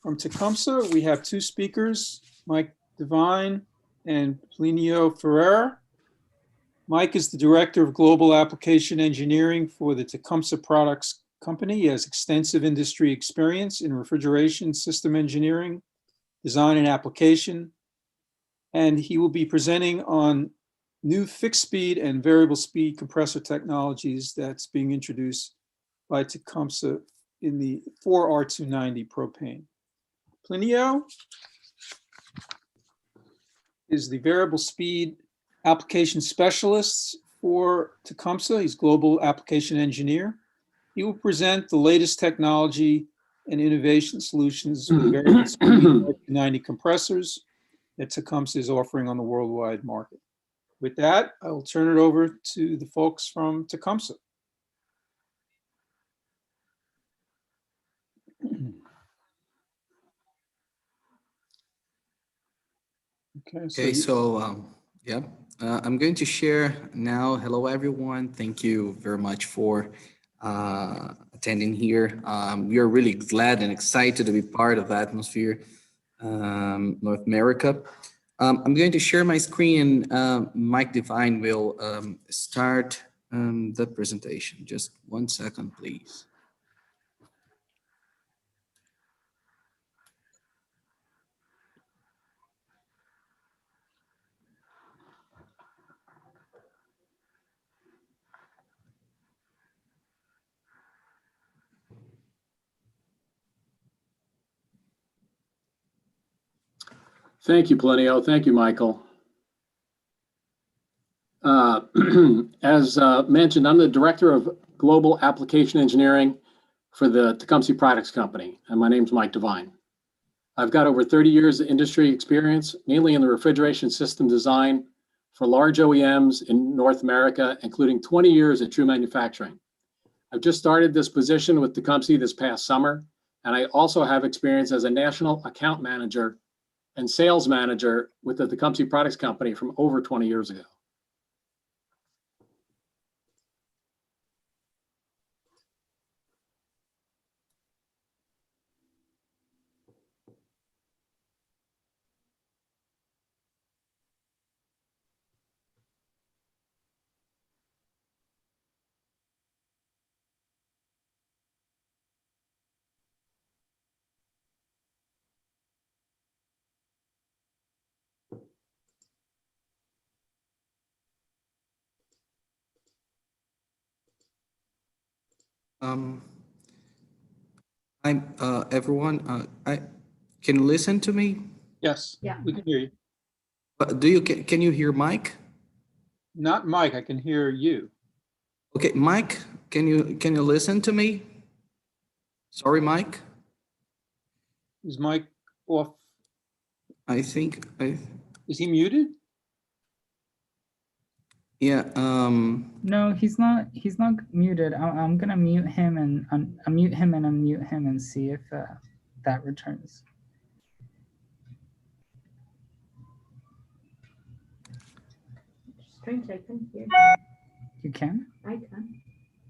from Tecumseh, we have two speakers, Mike Devine and Plinio Ferreira. Mike is the Director of Global Application Engineering for the Tecumseh Products Company. He has extensive industry experience in refrigeration system engineering, design and application, and he will be presenting on new fixed speed and variable speed compressor technologies that's being introduced by Tecumseh in the 4R290 propane. Plinio is the variable speed application specialist for Tecumseh. He's global application engineer. He will present the latest technology and innovation solutions with variable speed 90 compressors that Tecumseh is offering on the worldwide market. With that, I will turn it over to the folks from Tecumseh. Okay, so yeah, I'm going to share now. Hello, everyone. Thank you very much for attending here. We are really glad and excited to be part of Atmosphere North America. I'm going to share my screen and Mike Devine will start the presentation. Just 1 second, please. Thank you, Plinio. Thank you, Michael. As mentioned, I'm the Director of Global Application Engineering for the Tecumseh Products Company, and my name's Mike Devine. I've got over 30 years of industry experience, mainly in the refrigeration system design for large OEMs in North America, including 20 years at True Manufacturing. I've just started this position with Tecumseh this past summer, and I also have experience as a national account manager and sales manager with the Tecumseh Products Company from over 20 years ago. I'm everyone. Can you listen to me? Yes, we can hear you. Can you hear Mike? Not Mike, I can hear you. Okay, Mike, can you listen to me? Sorry, Mike. Is Mike off? I think Is he muted? yeah. No, he's not muted. I'm gonna mute him and unmute him and unmute him and see if that returns. Strange, I can hear you. You can? I can.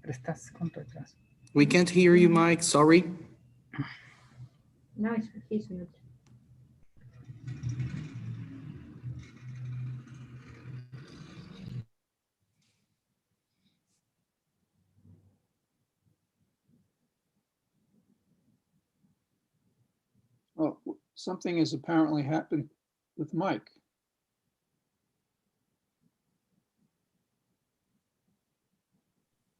Pero estás con retraso. We can't hear you, Mike. Sorry. No, he's muted. Oh, something has apparently happened with Mike.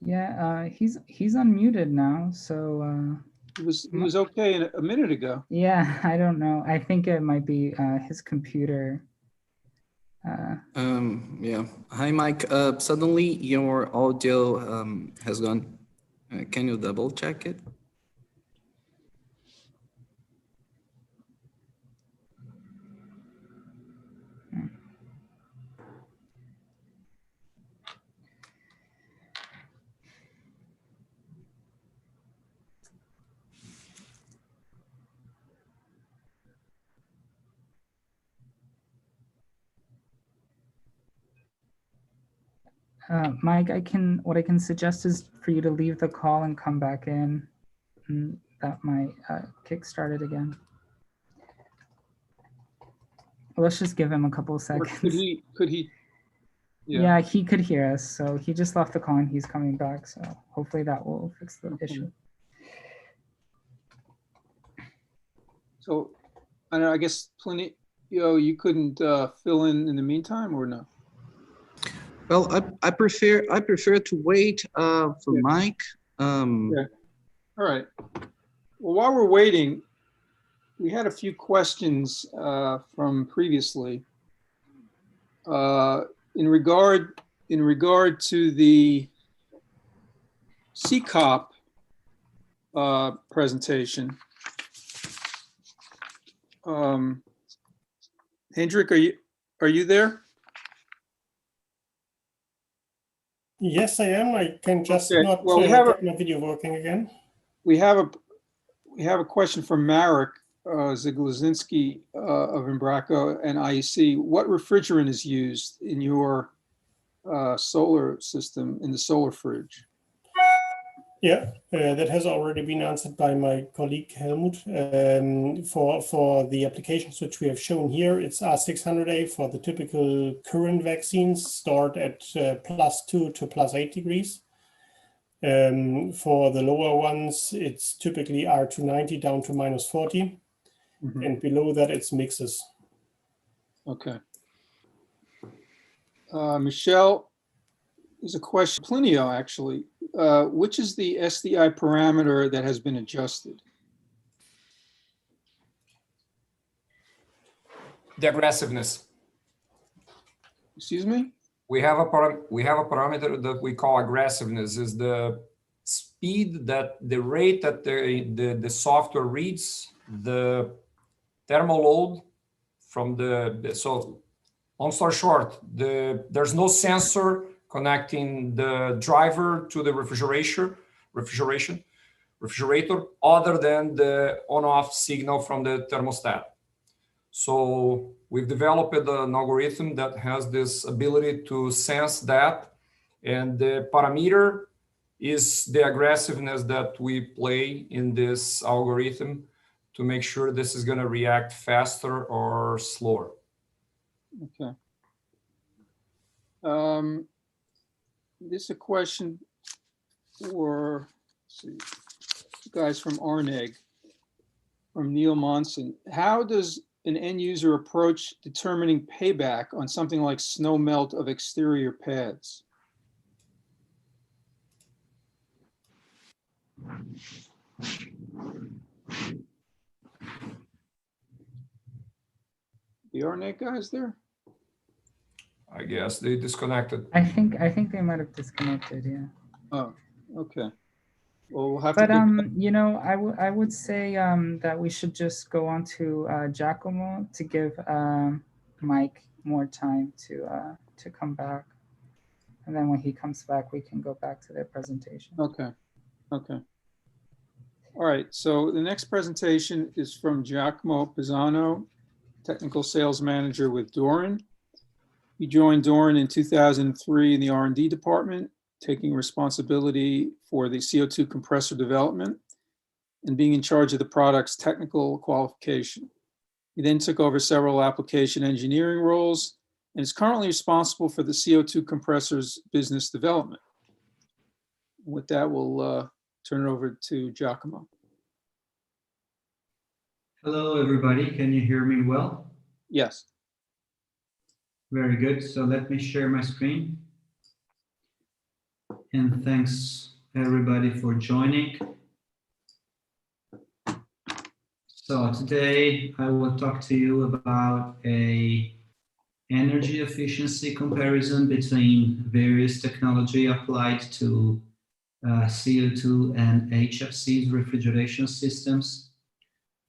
Yeah, he's unmuted now, so It was okay a minute ago. yeah, I don't know. I think it might be his computer. Yeah. Hi, Mike. Suddenly your audio has gone. Can you double check it? Mike, what I can suggest is for you to leave the call and come back in. And that might kickstart it again. Let's just give him a couple of seconds. Or could he? Yeah, he could hear us. So he just left the call and he's coming back. So hopefully that will fix the issue. So I don't know, I guess you couldn't fill in the meantime, or no? Well, I prefer to wait for Mike. Yeah. All right. Well, while we're waiting, we had a few questions from previously in regard to the CCOP presentation. Hendrik, are you there? Yes, I am. I can just Okay. not Well, get my video working again. We have a question from Marek Ziglazinski of Embraco and IEC. What refrigerant is used in your solar system, in the solar fridge? Yeah, that has already been answered by my colleague Helmut. For the applications which we have shown here, it's R600A for the typical current vaccines stored at +2 to +8 degrees. For the lower ones, it's typically R290 down to -40. Mm-hmm. And below that, it's mixes. Okay. Michel, there's a question, Plinio actually. Which is the SDI parameter that has been adjusted? The aggressiveness. Excuse me? We have a parameter that we call aggressiveness, is the speed, that the rate that the software reads the thermal load from so long story short, there's no sensor connecting the driver to the refrigerator other than the on-off signal from the thermostat. So we've developed an algorithm that has this ability to sense that, and the parameter is the aggressiveness that we play in this algorithm to make sure this is going to react faster or slower. Okay. This is a question for, let's see, you guys from Arneg, from Neil Monson. How does an end user approach determining payback on something like snow melt of exterior pads? The Arneg guys there? I guess they disconnected. I think they might have disconnected. Yeah. Oh, okay. Well, we'll have But to. you know, I would say that we should just go on to Giacomo to give Mike more time to come back, and then when he comes back, we can go back to their presentation. Okay. Okay. All right. So the next presentation is from Giacomo Pisano, Technical Sales Manager with Doran. He joined Doran in 2003 in the R&D department, taking responsibility for the CO₂ compressor development and being in charge of the product's technical qualification. He then took over several application engineering roles and is currently responsible for the CO₂ compressors business development. With that, we'll turn it over to Giacomo. Hello, everybody. Can you hear me well? Yes. Very good. So let me share my screen. And thanks everybody for joining. So today I will talk to you about a energy efficiency comparison between various technology applied to CO₂ and HFC's refrigeration systems.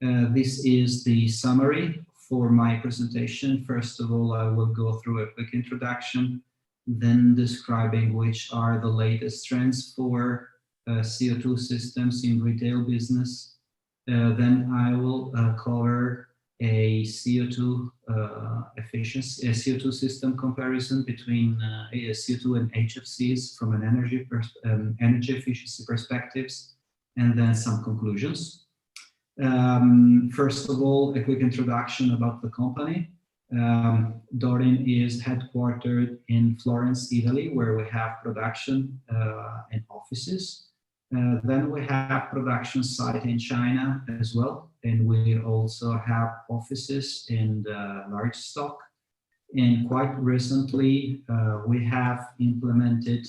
This is the summary for my presentation. First of all, I will go through a quick introduction, then describing which are the latest trends for CO₂ systems in retail business. Then I will cover a CO₂ efficiency, a CO₂ system comparison between CO₂ and HFCs from an energy efficiency perspectives, and then some conclusions. First of all, a quick introduction about the company. Doran is headquartered in Florence, Italy, where we have production and offices. Then we have production site in China as well, and we also have offices in the large stock. And quite recently, we have implemented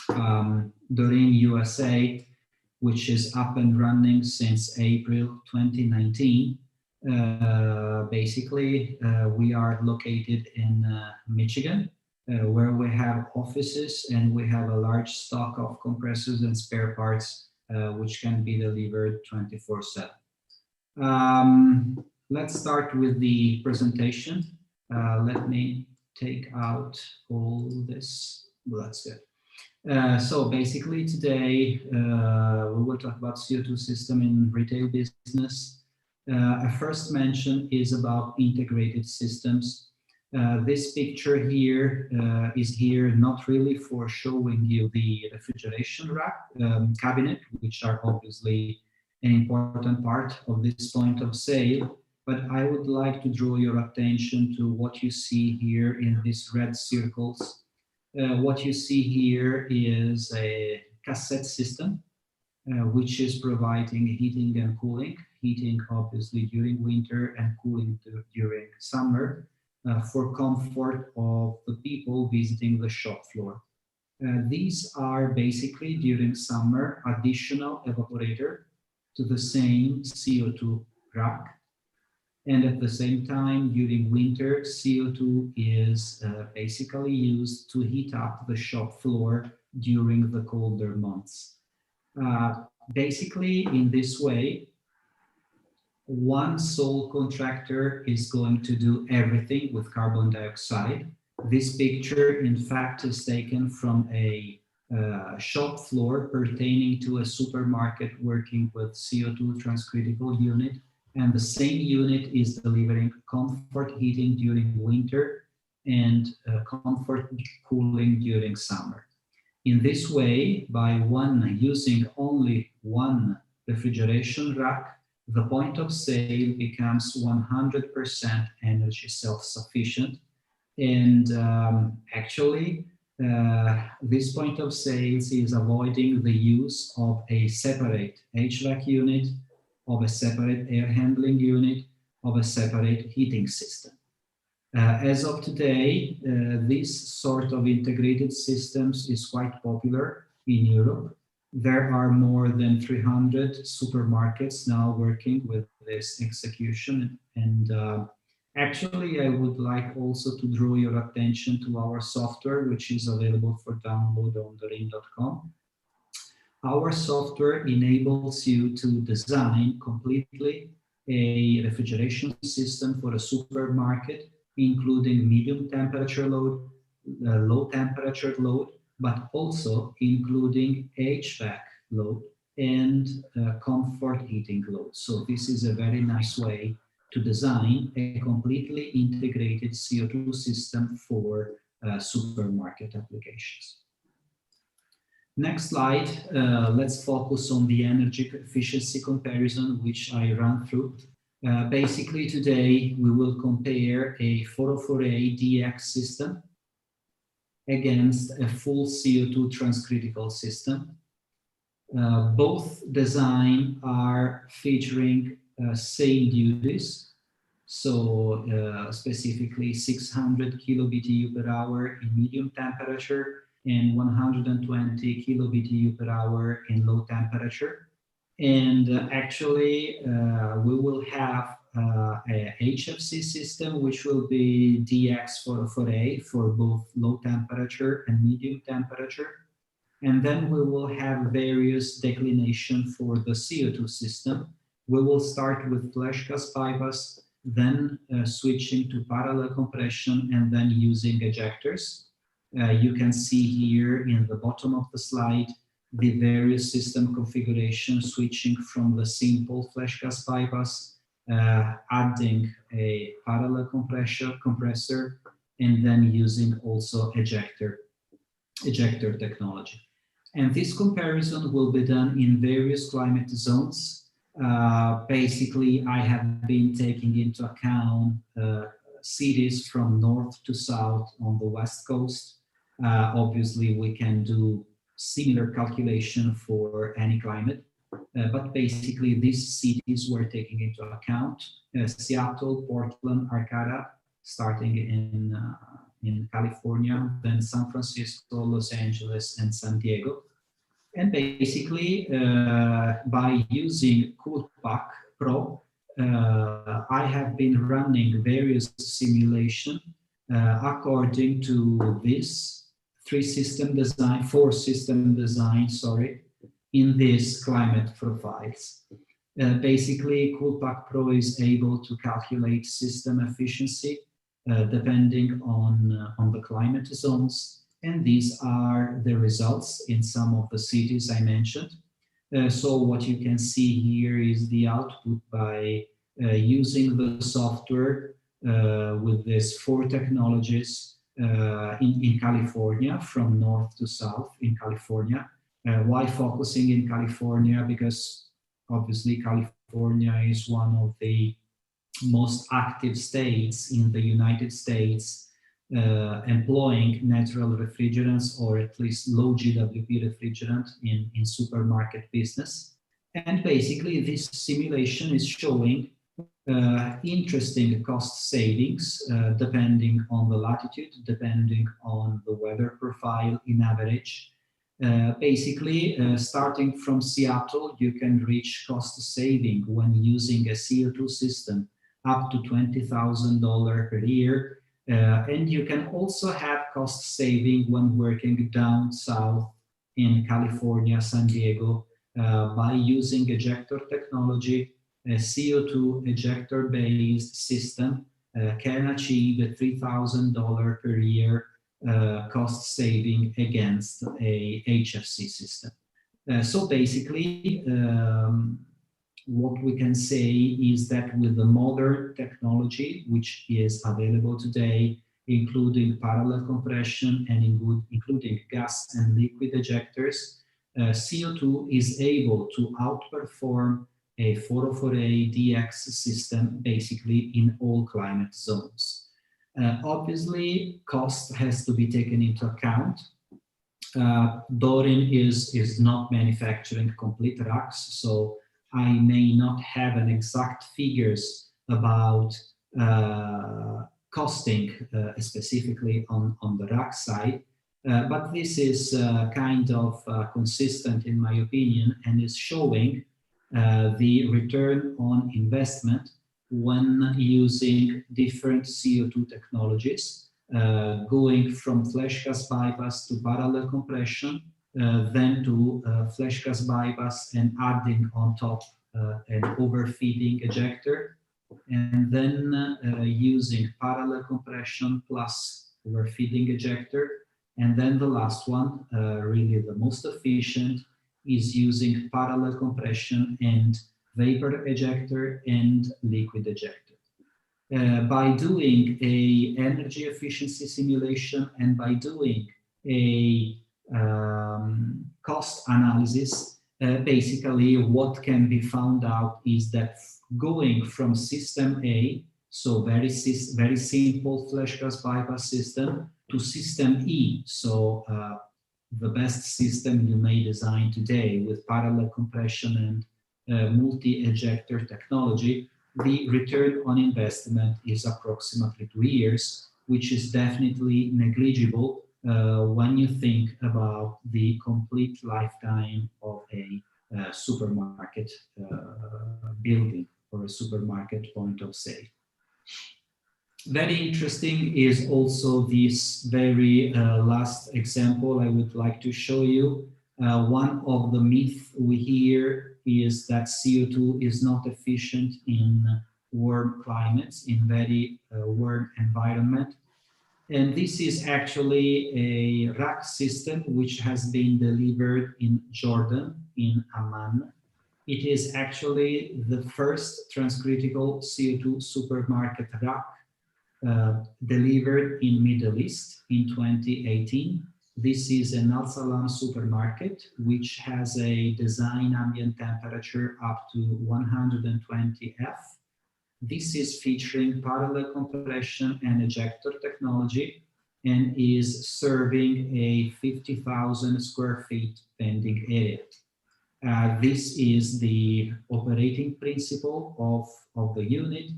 Doran USA, which is up and running since April 2019. Basically, we are located in Michigan, where we have offices and we have a large stock of compressors and spare parts, which can be delivered 24/7. Let's start with the presentation. Let me take out all this. Well, that's good. So basically today, we will talk about CO₂ system in retail business. A first mention is about integrated systems. This picture here is here not really for showing you the refrigeration rack cabinet, which are obviously an important part of this point of sale, but I would like to draw your attention to what you see here in these red circles. What you see here is a cassette system, which is providing heating and cooling. Heating obviously during winter and cooling during summer for comfort of the people visiting the shop floor. These are basically during summer additional evaporator to the same CO₂ rack. And at the same time, during winter, CO2 is basically used to heat up the shop floor during the colder months. Basically, in this way, one sole contractor is going to do everything with carbon dioxide. This picture, in fact, is taken from a shop floor pertaining to a supermarket working with CO2 transcritical unit, and the same unit is delivering comfort heating during winter and comfort cooling during summer. In this way, by using only one refrigeration rack, the point of sale becomes 100% energy self-sufficient. And actually, this point of sales is avoiding the use of a separate HVAC unit, of a separate air handling unit, of a separate heating system. As of today, this sort of integrated systems is quite popular in Europe. There are more than 300 supermarkets now working with this execution. And actually, I would like also to draw your attention to our software, which is available for download on Devine.com. Our software enables you to design completely a refrigeration system for a supermarket, including medium temperature load, low temperature load, but also including HVAC load and comfort heating load. So this is a very nice way to design a completely integrated CO2 system for supermarket applications. Next slide, let's focus on the energy efficiency comparison, which I ran through. Basically today, we will compare a 404A DX system against a full CO2 transcritical system. Both designs are featuring same duties, so specifically 600 kilobtu per hour in medium temperature and 120 kilobtu per hour in low temperature. And actually, we will have a HFC system, which will be DX404A for both low temperature and medium temperature. And then we will have various declination for the CO2 system. We will start with flash gas bypass, then switching to parallel compression, and then using ejectors. You can see here in the bottom of the slide the various system configurations, switching from the simple flash gas bypass, adding a parallel compressor, and then using also ejector technology. And this comparison will be done in various climate zones. Basically, I have been taking into account cities from north to south on the West Coast. Obviously, we can do similar calculation for any climate, but basically these cities were taken into account: Seattle, Portland, Arcata, starting in California, then San Francisco, Los Angeles, and San Diego. And basically, by using CoolPack Pro, I have been running various simulations according to this four system design, in these climate profiles. Basically, CoolPack Pro is able to calculate system efficiency depending on the climate zones, and these are the results in some of the cities I mentioned. So what you can see here is the output by using the software with these four technologies in California, from north to south in California. Why focusing in California? Because obviously California is one of the most active states in the United States, employing natural refrigerants, or at least low GWP refrigerant in supermarket business. And basically this simulation is showing interesting cost savings depending on the latitude, depending on the weather profile in average. Basically, starting from Seattle, you can reach cost saving when using a CO2 system up to $20,000 per year. And you can also have cost saving when working down south in California, San Diego, by using ejector technology. A CO2 ejector-based system can achieve a $3,000 per year cost saving against a HFC system. So basically, what we can say is that with the modern technology, which is available today, including parallel compression and including gas and liquid ejectors, CO2 is able to outperform a 404A DX system basically in all climate zones. Obviously, cost has to be taken into account. Dorin is not manufacturing complete racks, so I may not have an exact figures about costing specifically on the rack side, but this is kind of consistent in my opinion and is showing the return on investment when using different CO2 technologies, going from flash gas bypass to parallel compression, then to flash gas bypass and adding on top an overfeeding ejector, and then using parallel compression plus overfeeding ejector. And then the last one, really the most efficient, is using parallel compression and vapor ejector and liquid ejector. By doing a energy efficiency simulation and by doing a cost analysis, basically what can be found out is that going from system A, so very simple flash gas bypass system, to system E, so the best system you may design today with parallel compression and multi-ejector technology, the return on investment is approximately 2 years, which is definitely negligible when you think about the complete lifetime of a supermarket building or a supermarket point of sale. Very interesting is also this very last example I would like to show you. One of the myths we hear is that CO2 is not efficient in warm climates, in very warm environment. And this is actually a rack system which has been delivered in Jordan, in Amman. It is actually the first transcritical CO2 supermarket rack delivered in Middle East in 2018. This is an Al Salam supermarket, which has a design ambient temperature up to 120 F. This is featuring parallel compression and ejector technology and is serving a 50,000 square feet vending area. This is the operating principle of the unit.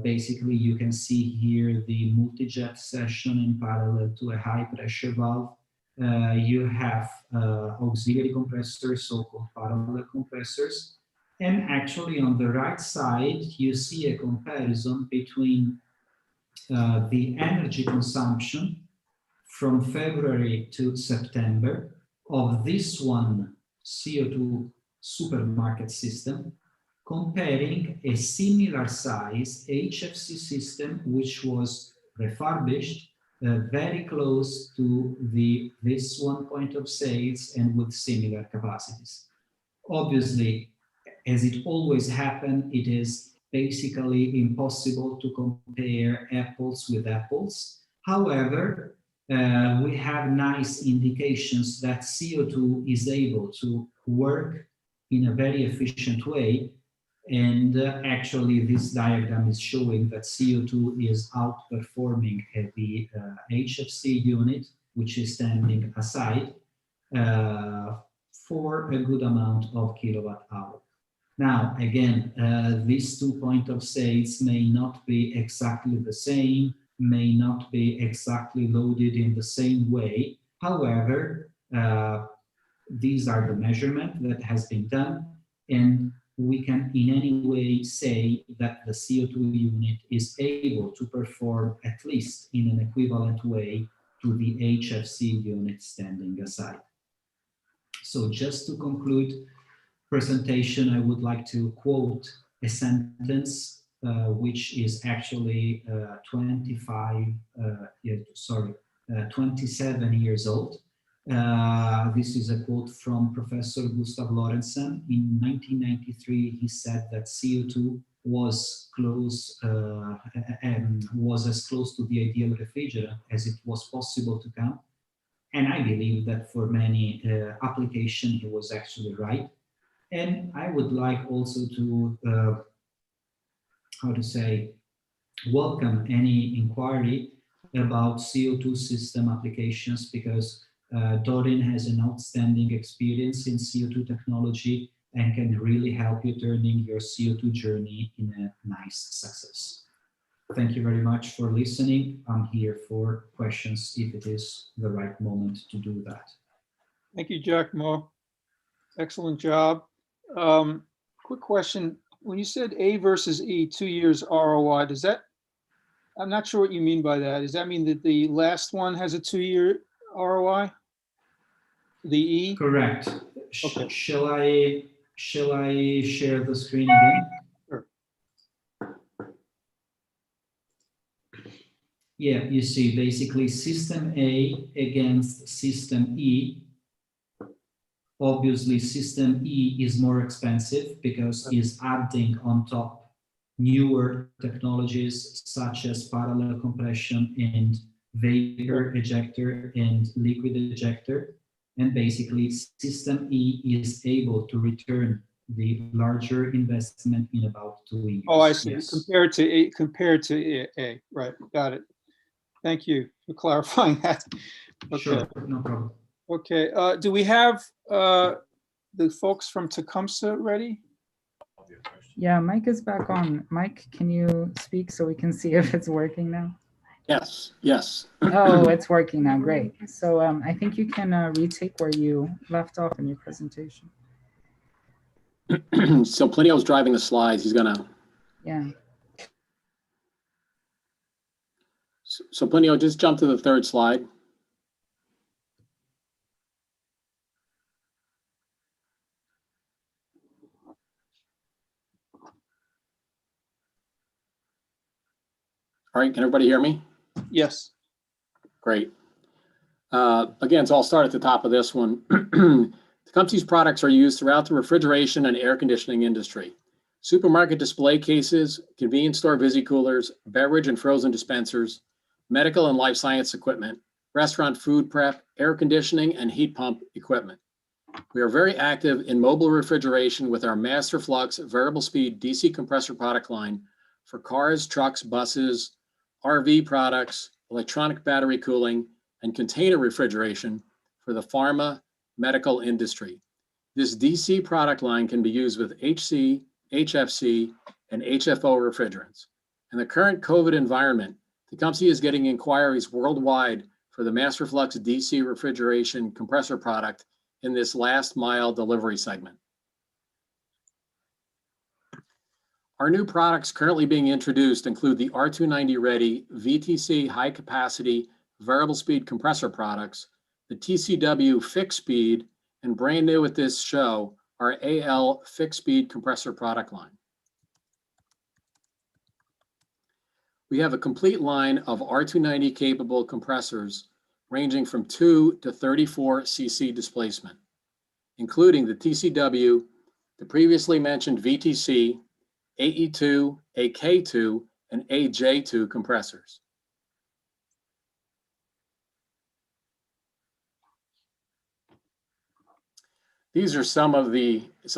Basically, you can see here the multi-jet session in parallel to a high pressure valve. You have auxiliary compressors, so-called parallel compressors. And actually on the right side, you see a comparison between the energy consumption from February to September of this one CO2 supermarket system, comparing a similar size HFC system, which was refurbished very close to this one point of sales and with similar capacities. Obviously, as it always happens, it is basically impossible to compare apples with apples. However, we have nice indications that CO2 is able to work in a very efficient way. And actually, this diagram is showing that CO2 is outperforming the HFC unit, which is standing aside, for a good amount of kilowatt hour. Now, again, these 2 points of sales may not be exactly the same, may not be exactly loaded in the same way. However, these are the measurements that has been done. And we can in any way say that the CO2 unit is able to perform, at least in an equivalent way, to the HFC unit standing aside. So just to conclude presentation, I would like to quote a sentence which is actually 27 years old. This is a quote from Professor Gustav Lorentzen. In 1993, he said that CO2 was as close to the ideal refrigerant as it was possible to come. And I believe that for many applications, he was actually right. And I would like also to, welcome any inquiry about CO2 system applications, because Dorin has an outstanding experience in CO2 technology and can really help you turning your CO2 journey in a nice success. Thank you very much for listening. I'm here for questions if it is the right moment to do that. Thank you, Giacomo. Excellent job. Quick question. When you said A versus E, 2 years ROI, does that, I'm not sure what you mean by that. Does that mean that the last one has a 2-year ROI? The E? Correct. Okay. Shall I share the screen again? Sure. Yeah, you see basically system A against system E. Obviously, system E is more expensive because it's adding on top newer technologies such as parallel compression and vapor ejector and liquid ejector. And basically, system E is able to return the larger investment in about 2 years. Oh, I see. Yes. Compared to A. Right. Got it. Thank you for clarifying that. Okay. Sure, no problem. Okay. Do we have the folks from Tecumseh ready? Yeah, Mike is back on. Mike, can you speak so we can see if it's working now? Yes, yes. Oh, it's working now. Great. So I think you can retake where you left off in your presentation. So Plinio's driving the slides. He's gonna. Yeah. So Plinio, just jump to the third slide. All right, can everybody hear me? Yes. Great. Again, so I'll start at the top of this one. Tecumseh's products are used throughout the refrigeration and air conditioning industry. Supermarket display cases, convenience store visi-coolers, beverage and frozen dispensers, medical and life science equipment, restaurant food prep, air conditioning, and heat pump equipment. We are very active in mobile refrigeration with our Master Flux variable speed DC compressor product line for cars, trucks, buses, RV products, electronic battery cooling, and container refrigeration for the pharma medical industry. This DC product line can be used with HC, HFC, and HFO refrigerants. In the current COVID environment, Tecumseh is getting inquiries worldwide for the Master Flux DC refrigeration compressor product in this last mile delivery segment. Our new products currently being introduced include the R290 ready VTC high capacity variable speed compressor products, the TCW fixed speed, and brand new at this show, our AL fixed speed compressor product line. We have a complete line of R290 capable compressors ranging from 2 to 34 cc displacement, including the TCW, the previously mentioned VTC, AE2, AK2, and AJ2 compressors. These are some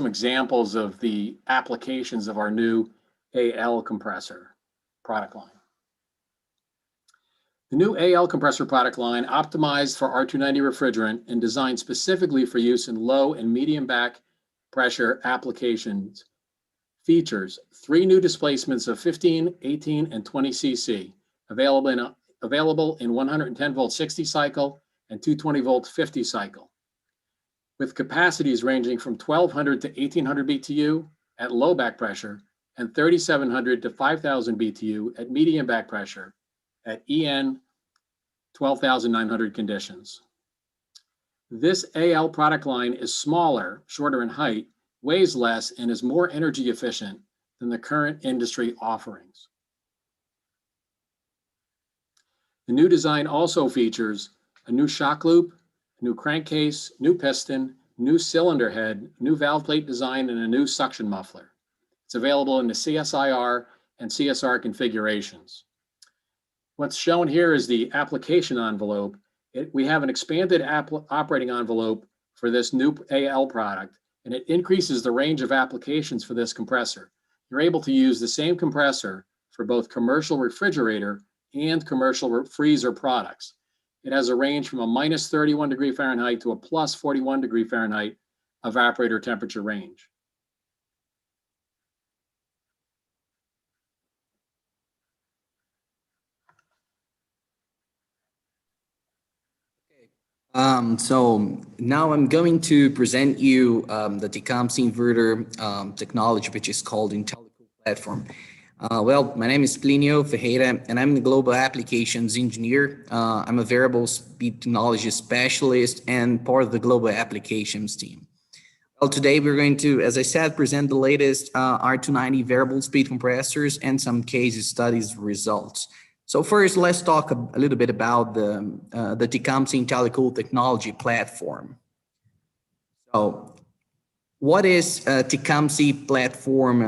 examples of the applications of our new AL compressor product line. The new AL compressor product line optimized for R290 refrigerant and designed specifically for use in low and medium back pressure applications features 3 new displacements of 15, 18, and 20 cc available in 110 volt 60 cycle and 220 volt 50 cycle, with capacities ranging from 1200 to 1800 BTU at low back pressure and 3,700 to 5,000 BTU at medium back pressure at EN 12,900 conditions. This AL product line is smaller, shorter in height, weighs less, and is more energy efficient than the current industry offerings. The new design also features a new shock loop, a new crankcase, new piston, new cylinder head, new valve plate design, and a new suction muffler. It's available in the CSIR and CSR configurations. What's shown here is the application envelope. We have an expanded operating envelope for this new AL product, and it increases the range of applications for this compressor. You're able to use the same compressor for both commercial refrigerator and commercial freezer products. It has a range from a minus 31 degree Fahrenheit to a plus 41 degree Fahrenheit evaporator temperature range. So now I'm going to present you the Tecumseh inverter technology, which is called IntelliCool platform. Well, my name is Plinio Ferreira, and I'm the Global Applications Engineer. I'm a variable speed technology specialist and part of the Global Applications team. Well, today we're going to, as I said, present the latest R290 variable speed compressors and some case studies results. So first, let's talk a little bit about the Tecumseh IntelliCool technology platform. So what is Tecumseh platform,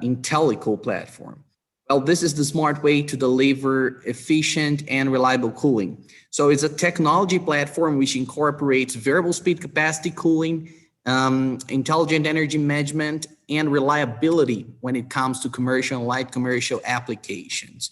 IntelliCool platform? Well, this is the smart way to deliver efficient and reliable cooling. So it's a technology platform which incorporates variable speed capacity cooling, intelligent energy management, and reliability when it comes to commercial and light commercial applications.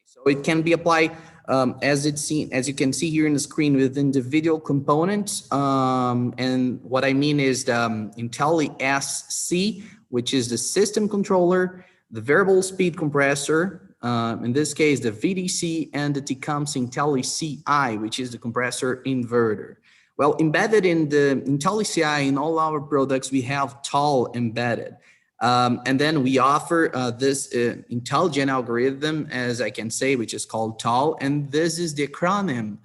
So it can be applied as you can see here in the screen with individual components. And what I mean is the IntelliSC, which is the system controller, the variable speed compressor, in this case, the VDC, and the Tecumseh IntelliCI, which is the compressor inverter. Well, embedded in the IntelliCI in all our products, we have TAL embedded. And then we offer this intelligent algorithm, as I can say, which is called TAL. And this is the acronym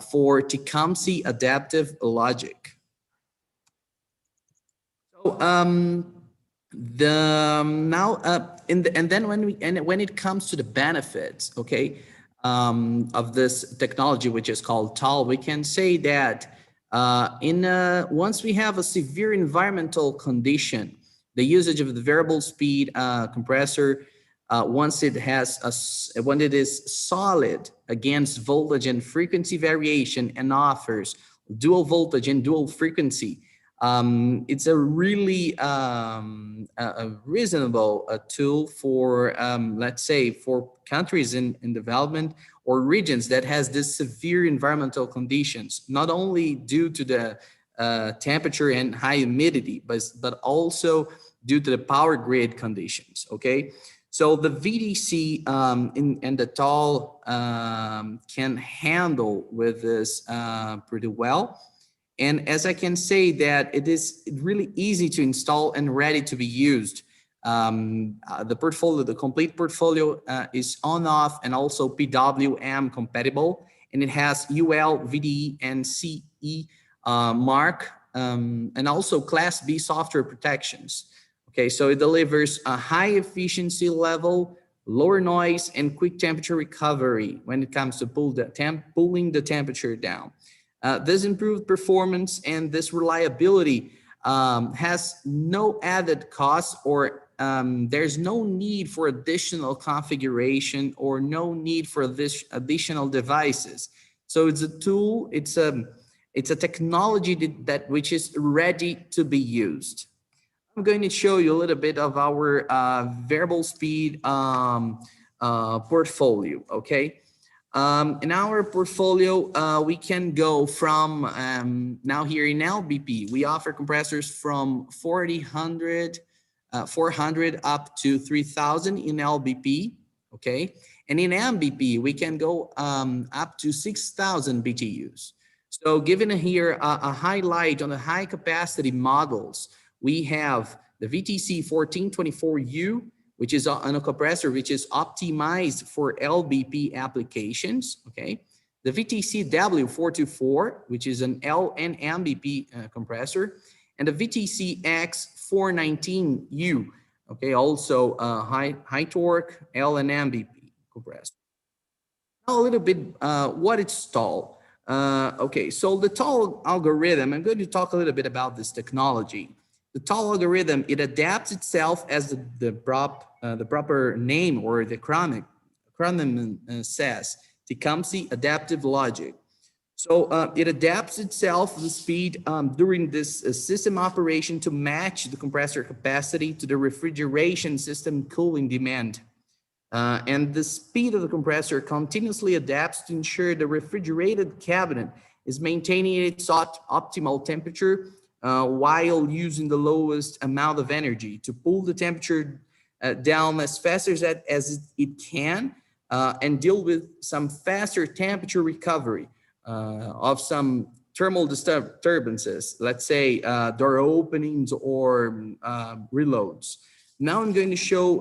for Tecumseh Adaptive Logic. So when it comes to the benefits, okay, of this technology, which is called TAL, we can say that once we have a severe environmental condition, the usage of the variable speed compressor, when it is solid against voltage and frequency variation and offers dual voltage and dual frequency, it's a really a reasonable tool for, let's say, for countries in development or regions that has this severe environmental conditions, not only due to the temperature and high humidity, but also due to the power grid conditions, okay? So the VDC and the TAL can handle with this pretty well. And as I can say that it is really easy to install and ready to be used. The complete portfolio is on-off and also PWM compatible, and it has UL, VDE, and CE mark, and also Class B software protections. Okay, so it delivers a high efficiency level, lower noise, and quick temperature recovery when it comes to pulling the temperature down. This improved performance and this reliability has no added cost, or there's no need for additional configuration or no need for this additional devices. So it's a tool, it's a technology which is ready to be used. I'm going to show you a little bit of our variable speed portfolio, okay? In our portfolio, we can go from, now here in LBP, we offer compressors from 400 up to 3,000 in LBP, okay? And in MBP, we can go up to 6,000 BTUs. So given here a highlight on the high capacity models, we have the VTC 1424U, which is on a compressor which is optimized for LBP applications, okay? The VTC W424, which is an L and MBP compressor, and the VTC X419U, okay, also high torque L and MBP compressor. Now a little bit what is TAL. Okay, so the TAL algorithm, I'm going to talk a little bit about this technology. The TAL algorithm, it adapts itself as the proper name or the acronym says, Tecumseh adaptive logic. So it adapts itself the speed during this system operation to match the compressor capacity to the refrigeration system cooling demand. And the speed of the compressor continuously adapts to ensure the refrigerated cabinet is maintaining its optimal temperature while using the lowest amount of energy to pull the temperature down as fast as it can and deal with some faster temperature recovery of some thermal disturbances, let's say door openings or reloads. Now I'm going to show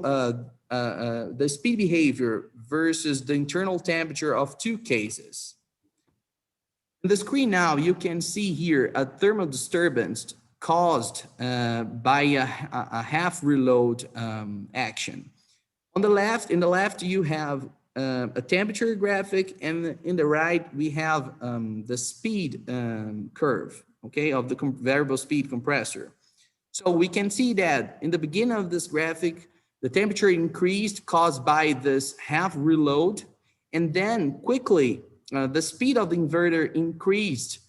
the speed behavior versus the internal temperature of two cases. On the screen now, you can see here a thermal disturbance caused by a half reload action. On the left, in the left, you have a temperature graphic, and in the right, we have the speed curve, okay, of the variable speed compressor. So we can see that in the beginning of this graphic, the temperature increased caused by this half reload, and then quickly the speed of the inverter increased,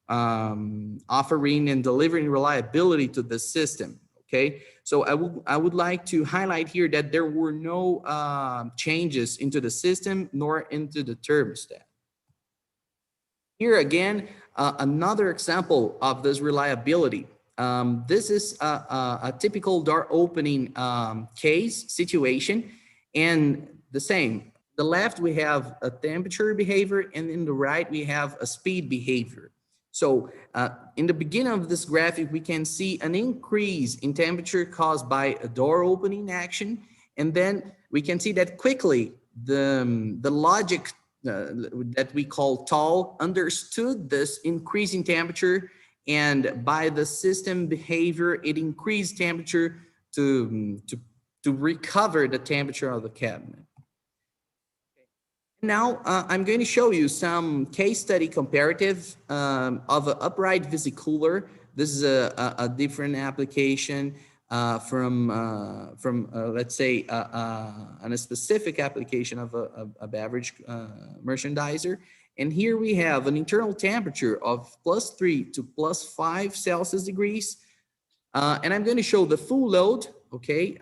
offering and delivering reliability to the system. Okay, so I would like to highlight here that there were no changes into the system nor into the thermostat. Here again, another example of this reliability. This is a typical door opening case situation, and the same. The left we have a temperature behavior, and in the right we have a speed behavior. So in the beginning of this graphic, we can see an increase in temperature caused by a door opening action. And then we can see that quickly the logic that we call TAL understood this increase in temperature, and by the system behavior, it increased temperature to recover the temperature of the cabinet. Now, I'm going to show you some case study comparative of an upright Visi-Cooler. This is a different application from let's say, a specific application of a beverage merchandiser. And here we have an internal temperature of +3 to +5 Celsius degrees. And I'm going to show the full load, okay,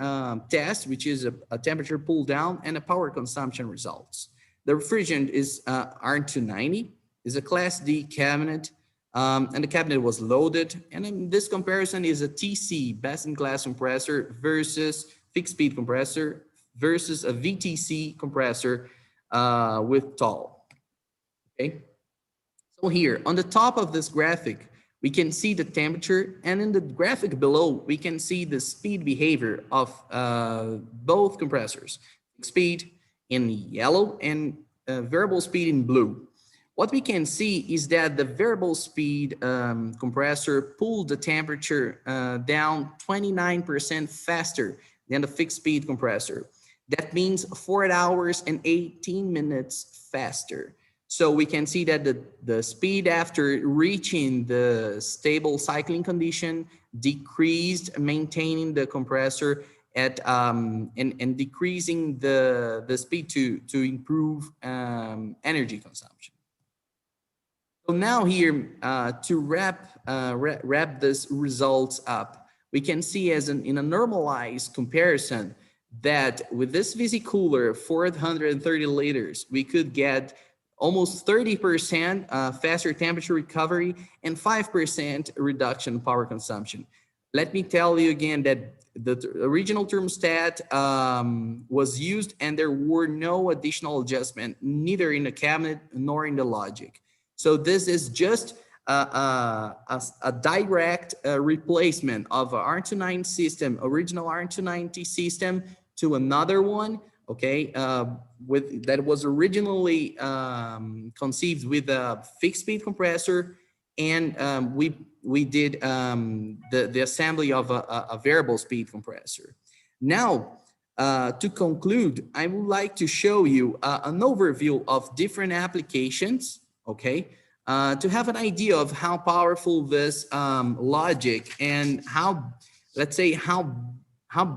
test, which is a temperature pull down and a power consumption results. The refrigerant is R290, is a Class D cabinet, and the cabinet was loaded. And in this comparison is a TC, best-in-class compressor, versus fixed speed compressor, versus a VTC compressor with TAL. Okay. So here, on the top of this graphic, we can see the temperature, and in the graphic below, we can see the speed behavior of both compressors, fixed speed in yellow and variable speed in blue. What we can see is that the variable speed compressor pulled the temperature down 29% faster than the fixed speed compressor. That means 4 hours and 18 minutes faster. So we can see that the speed after reaching the stable cycling condition decreased, maintaining the compressor at and decreasing the speed to improve energy consumption. So now here to wrap this results up, we can see in a normalized comparison that with this Visi-Cooler 430 liters, we could get almost 30% faster temperature recovery and 5% reduction in power consumption. Let me tell you again that the original thermostat was used, and there were no additional adjustment, neither in the cabinet nor in the logic. So this is just a direct replacement of a R290 system, original R290 system, to another one, okay, that was originally conceived with a fixed speed compressor, and we did the assembly of a variable speed compressor. Now, to conclude, I would like to show you an overview of different applications, okay, to have an idea of how powerful this logic and how, let's say, how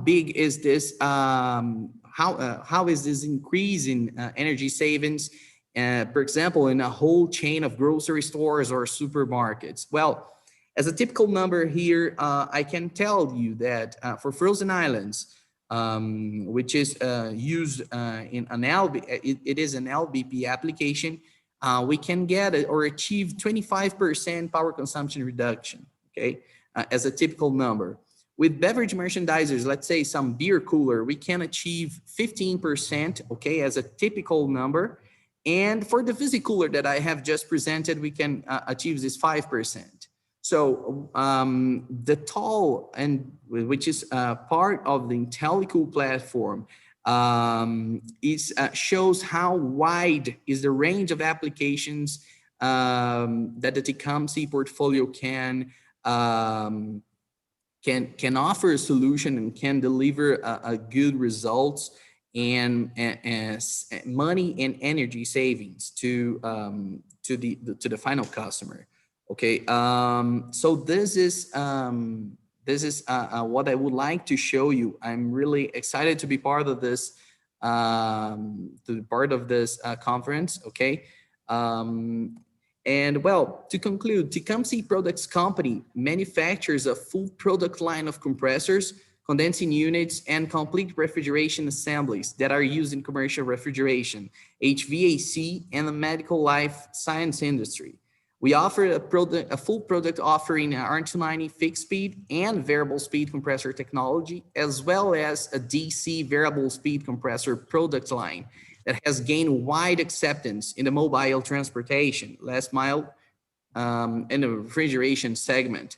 big is this, how is this increase in energy savings, for example, in a whole chain of grocery stores or supermarkets. Well, as a typical number here, I can tell you that for frozen islands, which is used in an it is an LBP application, we can get or achieve 25% power consumption reduction, okay, as a typical number. With beverage merchandisers, let's say some beer cooler, we can achieve 15%, okay, as a typical number. And for the Visi cooler that I have just presented, we can achieve this 5%. So the TAL, and which is part of the IntelliCool platform, shows how wide is the range of applications that the Tecumseh portfolio can offer a solution and can deliver a good results and money and energy savings to the final customer. Okay, so this is what I would like to show you. I'm really excited to be part of this conference. Okay. And well, to conclude, Tecumseh Products Company manufactures a full product line of compressors, condensing units, and complete refrigeration assemblies that are used in commercial refrigeration, HVAC, and the medical life science industry. We offer a full product offering R290 fixed speed and variable speed compressor technology, as well as a DC variable speed compressor product line that has gained wide acceptance in the mobile transportation, last mile, in the refrigeration segment.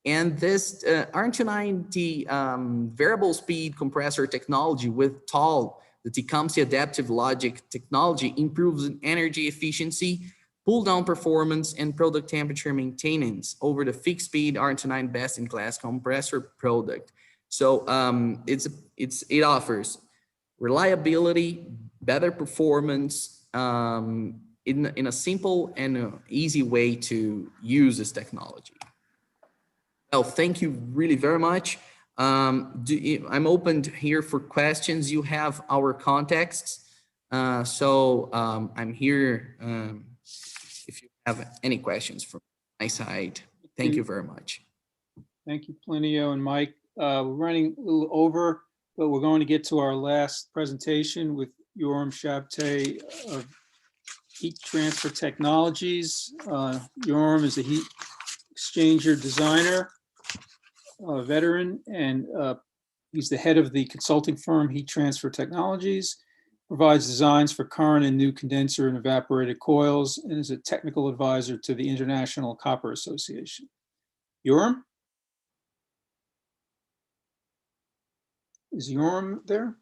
And this R290 variable speed compressor technology with TAL, the Tecumseh Adaptive Logic technology, improves in energy efficiency, pull down performance, and product temperature maintenance over the fixed speed R290 best-in-class compressor product. So it offers reliability, better performance, in a simple and easy way to use this technology. Well, thank you really very much. I'm open here for questions. You have our contacts. So I'm here if you have any questions from my side. Thank you very much. Thank you, Plinio and Mike. We're running a little over, but we're going to get to our last presentation with Yoram Shabtai of Heat Transfer Technologies. Yoram is a heat exchanger designer, veteran, and he's the head of the consulting firm Heat Transfer Technologies, provides designs for current and new condenser and evaporated coils, and is a technical advisor to the International Copper Association. Yoram? Is Yoram there?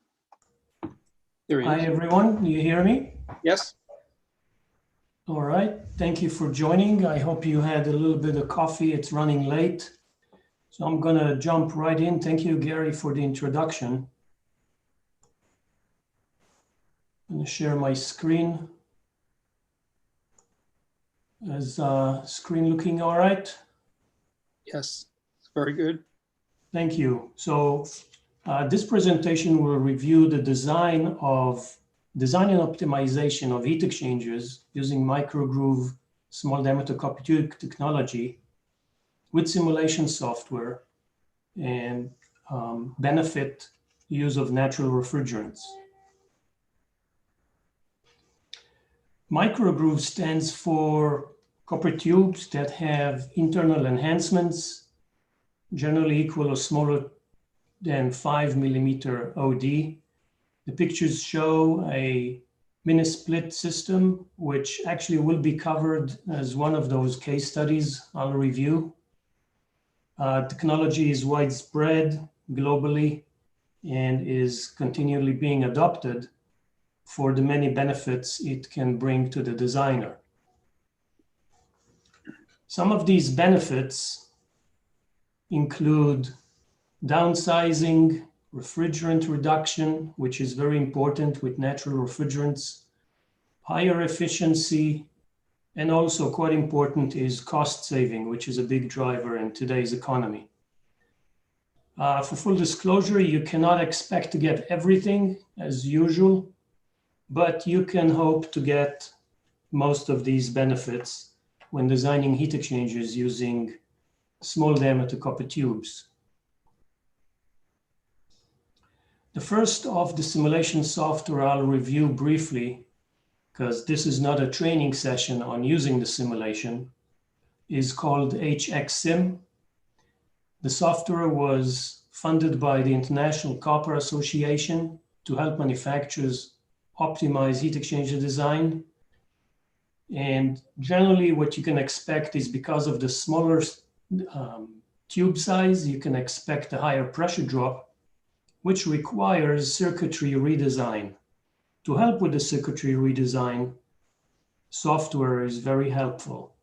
There he is. Hi, everyone. Do you hear me? Yes. All right. Thank you for joining. I hope you had a little bit of coffee. It's running late. So I'm going to jump right in. Thank you, Garry, for the introduction. I'm going to share my screen. Is screen looking all right? Yes, it's very good. Thank you. So this presentation will review the design and optimization of heat exchangers using microgroove small diameter copper tube technology with simulation software and benefit use of natural refrigerants. Microgroove stands for copper tubes that have internal enhancements, generally equal or smaller than 5 millimeter OD. The pictures show a mini-split system, which actually will be covered as one of those case studies I'll review. Technology is widespread globally and is continually being adopted for the many benefits it can bring to the designer. Some of these benefits include downsizing, refrigerant reduction, which is very important with natural refrigerants, higher efficiency, and also quite important is cost saving, which is a big driver in today's economy. For full disclosure, you cannot expect to get everything as usual, but you can hope to get most of these benefits when designing heat exchangers using small diameter copper tubes. The first of the simulation software I'll review briefly, because this is not a training session on using the simulation, is called HXSim. The software was funded by the International Copper Association to help manufacturers optimize heat exchanger design. And generally what you can expect is because of the smaller tube size, you can expect a higher pressure drop, which requires circuitry redesign. To help with the circuitry redesign, software is very helpful.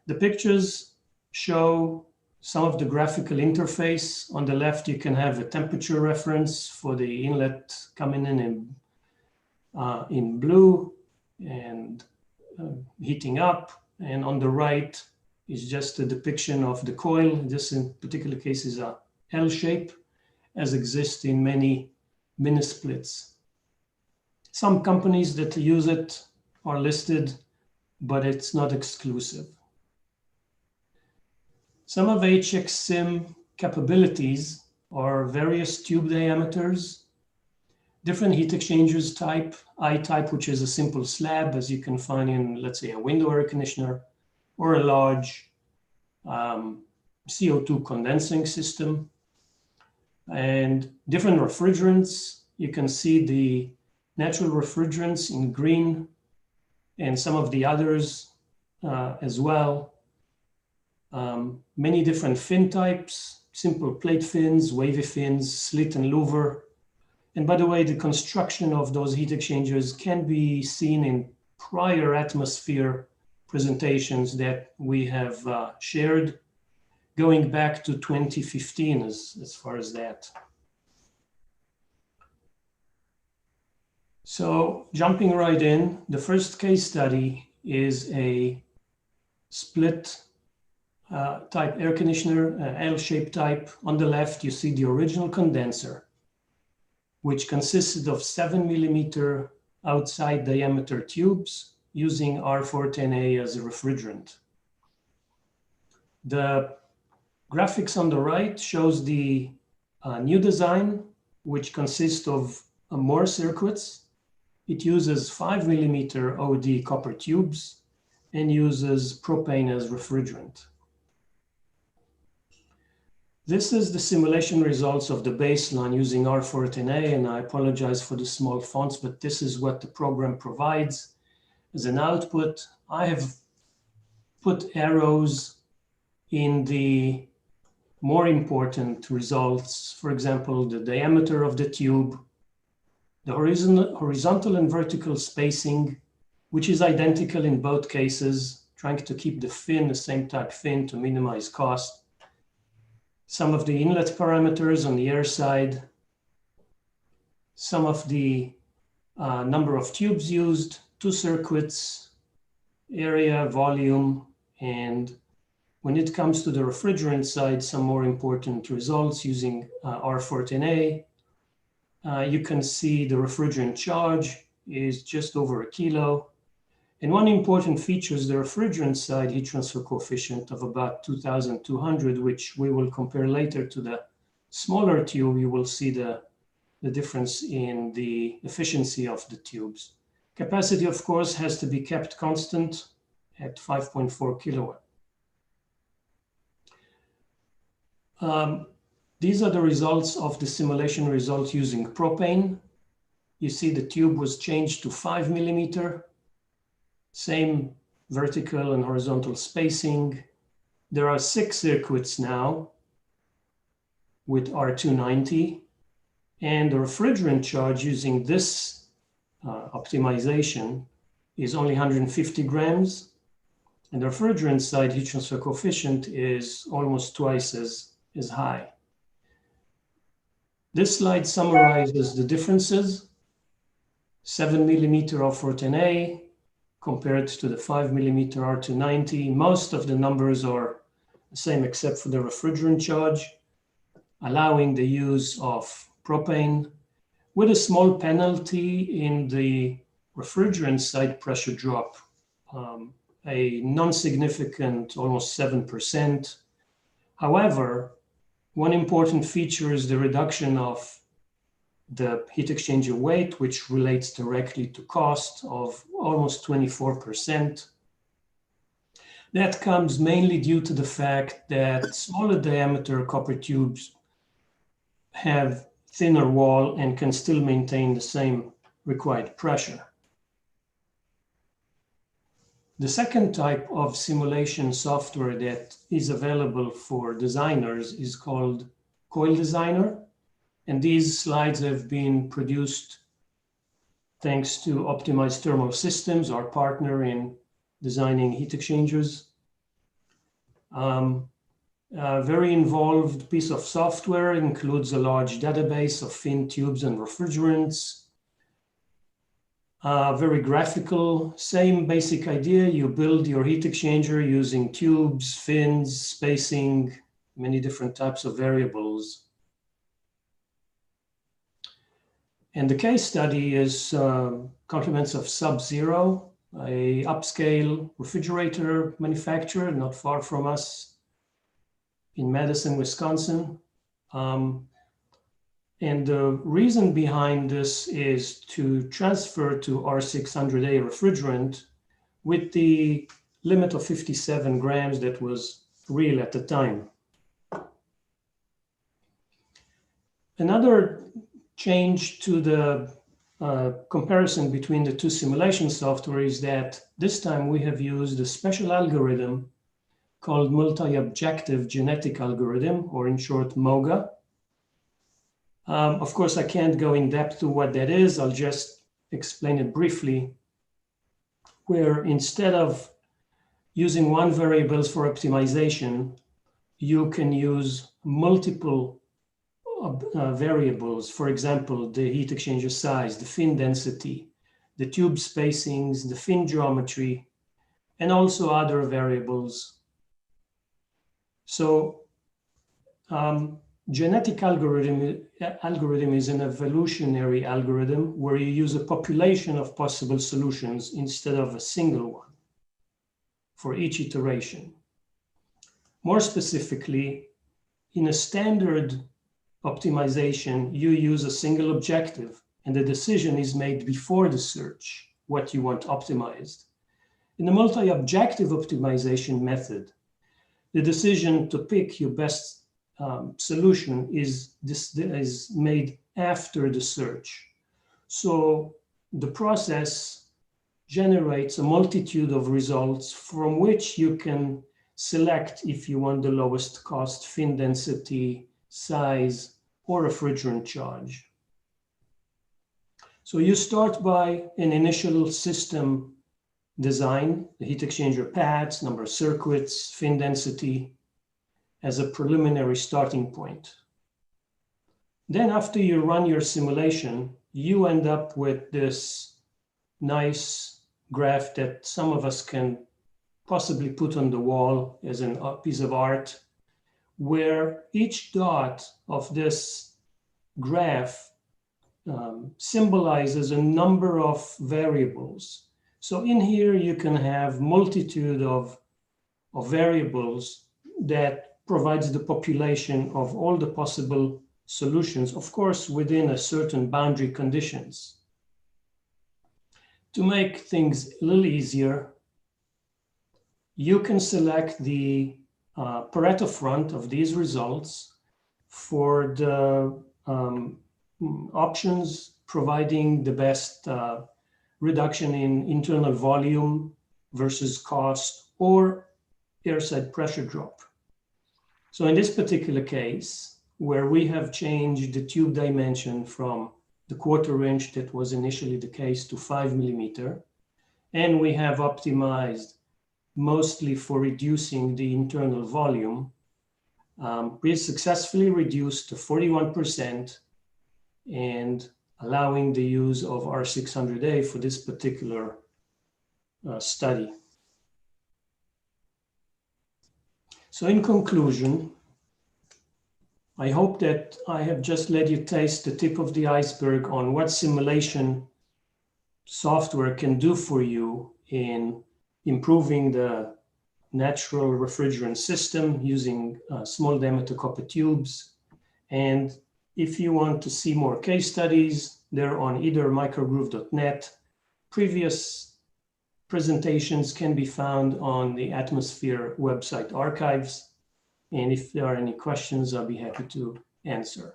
The pictures show some of the graphical interface. On the left, you can have a temperature reference for the inlet coming in blue and heating up. And on the right is just a depiction of the coil. This in particular case is a L shape, as exists in many mini splits. Some companies that use it are listed, but it's not exclusive. Some of HXSim capabilities are various tube diameters, different heat exchangers type, I-type, which is a simple slab, as you can find in, let's say, a window air conditioner, or a large CO₂ condensing system, and different refrigerants. You can see the natural refrigerants in green and some of the others as well. Many different fin types, simple plate fins, wavy fins, slit and louver. And by the way, the construction of those heat exchangers can be seen in prior atmosphere presentations that we have shared, going back to 2015 as far as that. So jumping right in, the first case study is a split type air conditioner, L-shaped type. On the left, you see the original condenser, which consisted of 7 millimeter outside diameter tubes using R410A as a refrigerant. The graphics on the right shows the new design, which consists of more circuits. It uses 5 millimeter OD copper tubes and uses propane as refrigerant. This is the simulation results of the baseline using R410A, and I apologize for the small fonts, but this is what the program provides as an output. I have put arrows in the more important results, for example, the diameter of the tube, the horizontal and vertical spacing, which is identical in both cases, trying to keep the fin the same type fin to minimize cost. Some of the inlet parameters on the air side, some of the number of tubes used, 2 circuits, area, volume, and when it comes to the refrigerant side, some more important results using R410A. You can see the refrigerant charge is just over 1 kilo. And one important feature is the refrigerant side heat transfer coefficient of about 2,200, which we will compare later to the smaller tube. You will see the difference in the efficiency of the tubes. Capacity, of course, has to be kept constant at 5.4 kilowatt. These are the results of the simulation results using propane. you see the tube was changed to 5 millimeter, same vertical and horizontal spacing. There are 6 circuits now with R290, and the refrigerant charge using this optimization is only 150 grams. And the refrigerant side heat transfer coefficient is almost twice as high. This slide summarizes the differences. 7 millimeter R410A compared to the 5 millimeter R290. Most of the numbers are the same except for the refrigerant charge, allowing the use of propane with a small penalty in the refrigerant side pressure drop, a non-significant almost 7%. However, one important feature is the reduction of the heat exchanger weight, which relates directly to cost of almost 24%. That comes mainly due to the fact that smaller diameter copper tubes have thinner wall and can still maintain the same required pressure. The second type of simulation software that is available for designers is called Coil Designer. And these slides have been produced thanks to Optimized Thermal Systems, our partner in designing heat exchangers. A very involved piece of software includes a large database of fin tubes and refrigerants. Very graphical, same basic idea. You build your heat exchanger using tubes, fins, spacing, many different types of variables. And the case study is compliments of Sub-Zero, a upscale refrigerator manufacturer not far from us in Madison, Wisconsin. And the reason behind this is to transfer to R600A refrigerant with the limit of 57 grams that was real at the time. Another change to the comparison between the two simulation software is that this time we have used a special algorithm called multi-objective genetic algorithm, or in short, MOGA. Of course, I can't go in depth to what that is. I'll just explain it briefly, where instead of using one variable for optimization, you can use multiple variables. For example, the heat exchanger size, the fin density, the tube spacings, the fin geometry, and also other variables. So genetic algorithm is an evolutionary algorithm where you use a population of possible solutions instead of a single one for each iteration. More specifically, in a standard optimization, you use a single objective and the decision is made before the search, what you want optimized. In the multi-objective optimization method, the decision to pick your best solution is made after the search. So the process generates a multitude of results from which you can select if you want the lowest cost, fin density, size, or refrigerant charge. So you start by an initial system design, the heat exchanger pads, number of circuits, fin density, as a preliminary starting point. Then after you run your simulation, you end up with this nice graph that some of us can possibly put on the wall as a piece of art, where each dot of this graph symbolizes a number of variables. So in here, you can have multitude of variables that provides the population of all the possible solutions, of course, within a certain boundary conditions. To make things a little easier, you can select the Pareto front of these results for the options providing the best reduction in internal volume versus cost or airside pressure drop. So in this particular case, where we have changed the tube dimension from the 1/4 inch that was initially the case to 5 millimeter, and we have optimized mostly for reducing the internal volume, we successfully reduced to 41% and allowing the use of R600A for this particular study. So in conclusion, I hope that I have just let you taste the tip of the iceberg on what simulation software can do for you in improving the natural refrigerant system using small diameter copper tubes. And if you want to see more case studies, they're on either microgroove.net. Previous presentations can be found on the Atmosphere website archives. And if there are any questions, I'll be happy to answer.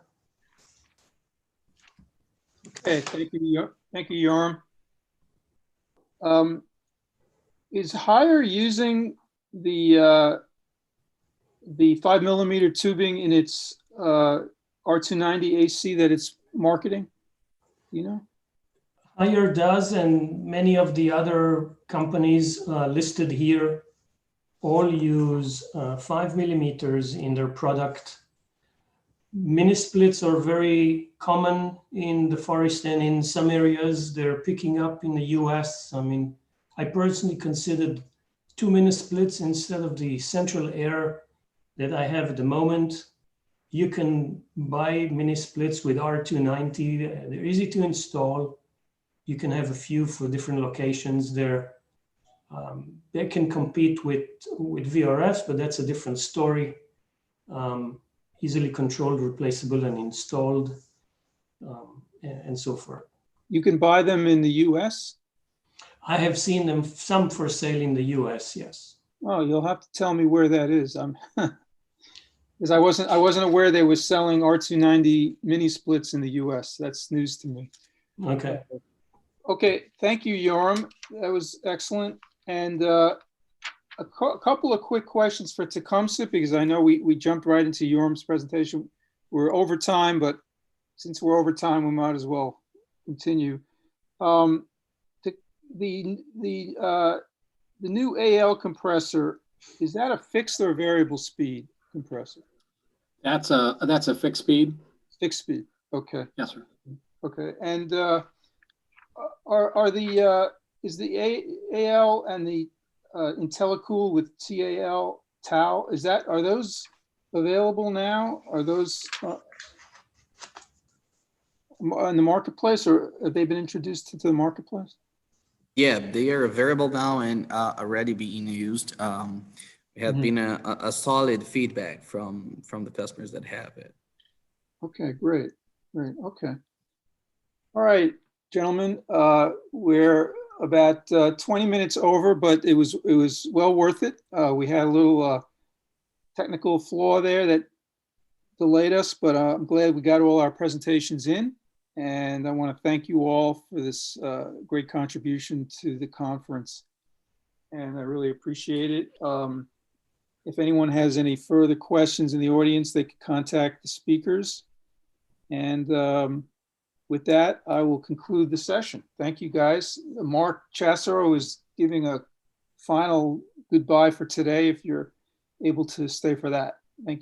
Okay, thank you, Yoram. Is Haier using the 5 millimeter tubing in its R290 AC that it's marketing? You know? Haier does, and many of the other companies listed here all use 5 millimeters in their product. Mini splits are very common in the Far East, and in some areas they're picking up in the US. I mean, I personally considered 2 mini splits instead of the central air that I have at the moment. You can buy mini splits with R290. They're easy to install. You can have a few for different locations. They can compete with VRFs, but that's a different story. Easily controlled, replaceable, and installed, and so forth. You can buy them in the US? I have seen them, some for sale in the US, yes. Oh, you'll have to tell me where that is. Because I wasn't aware they were selling R290 mini splits in the US. That's news to me. Okay. Okay, thank you, Yoram. That was excellent. And a couple of quick questions for Tecumseh, because I know we jumped right into Yoram's presentation. We're over time, but since we're over time, we might as well continue. The new AL compressor, is that a fixed or variable speed compressor? That's a fixed speed. Fixed speed. Okay. Yes, sir. Okay. And is the AL and the IntelliCool with tau, are those available now? Are those in the marketplace, or have they been introduced to the marketplace? Yeah, they are available now and already being used. We have been a solid feedback from the customers that have it. Okay, great. Okay. All right, gentlemen, we're about 20 minutes over, but it was well worth it. We had a little technical flaw there that delayed us, but I'm glad we got all our presentations in. And I want to thank you all for this great contribution to the conference. And I really appreciate it. If anyone has any further questions in the audience, they can contact the speakers. And with that, I will conclude the session. Thank you, guys. Mark Chassaro is giving a final goodbye for today, if you're able to stay for that.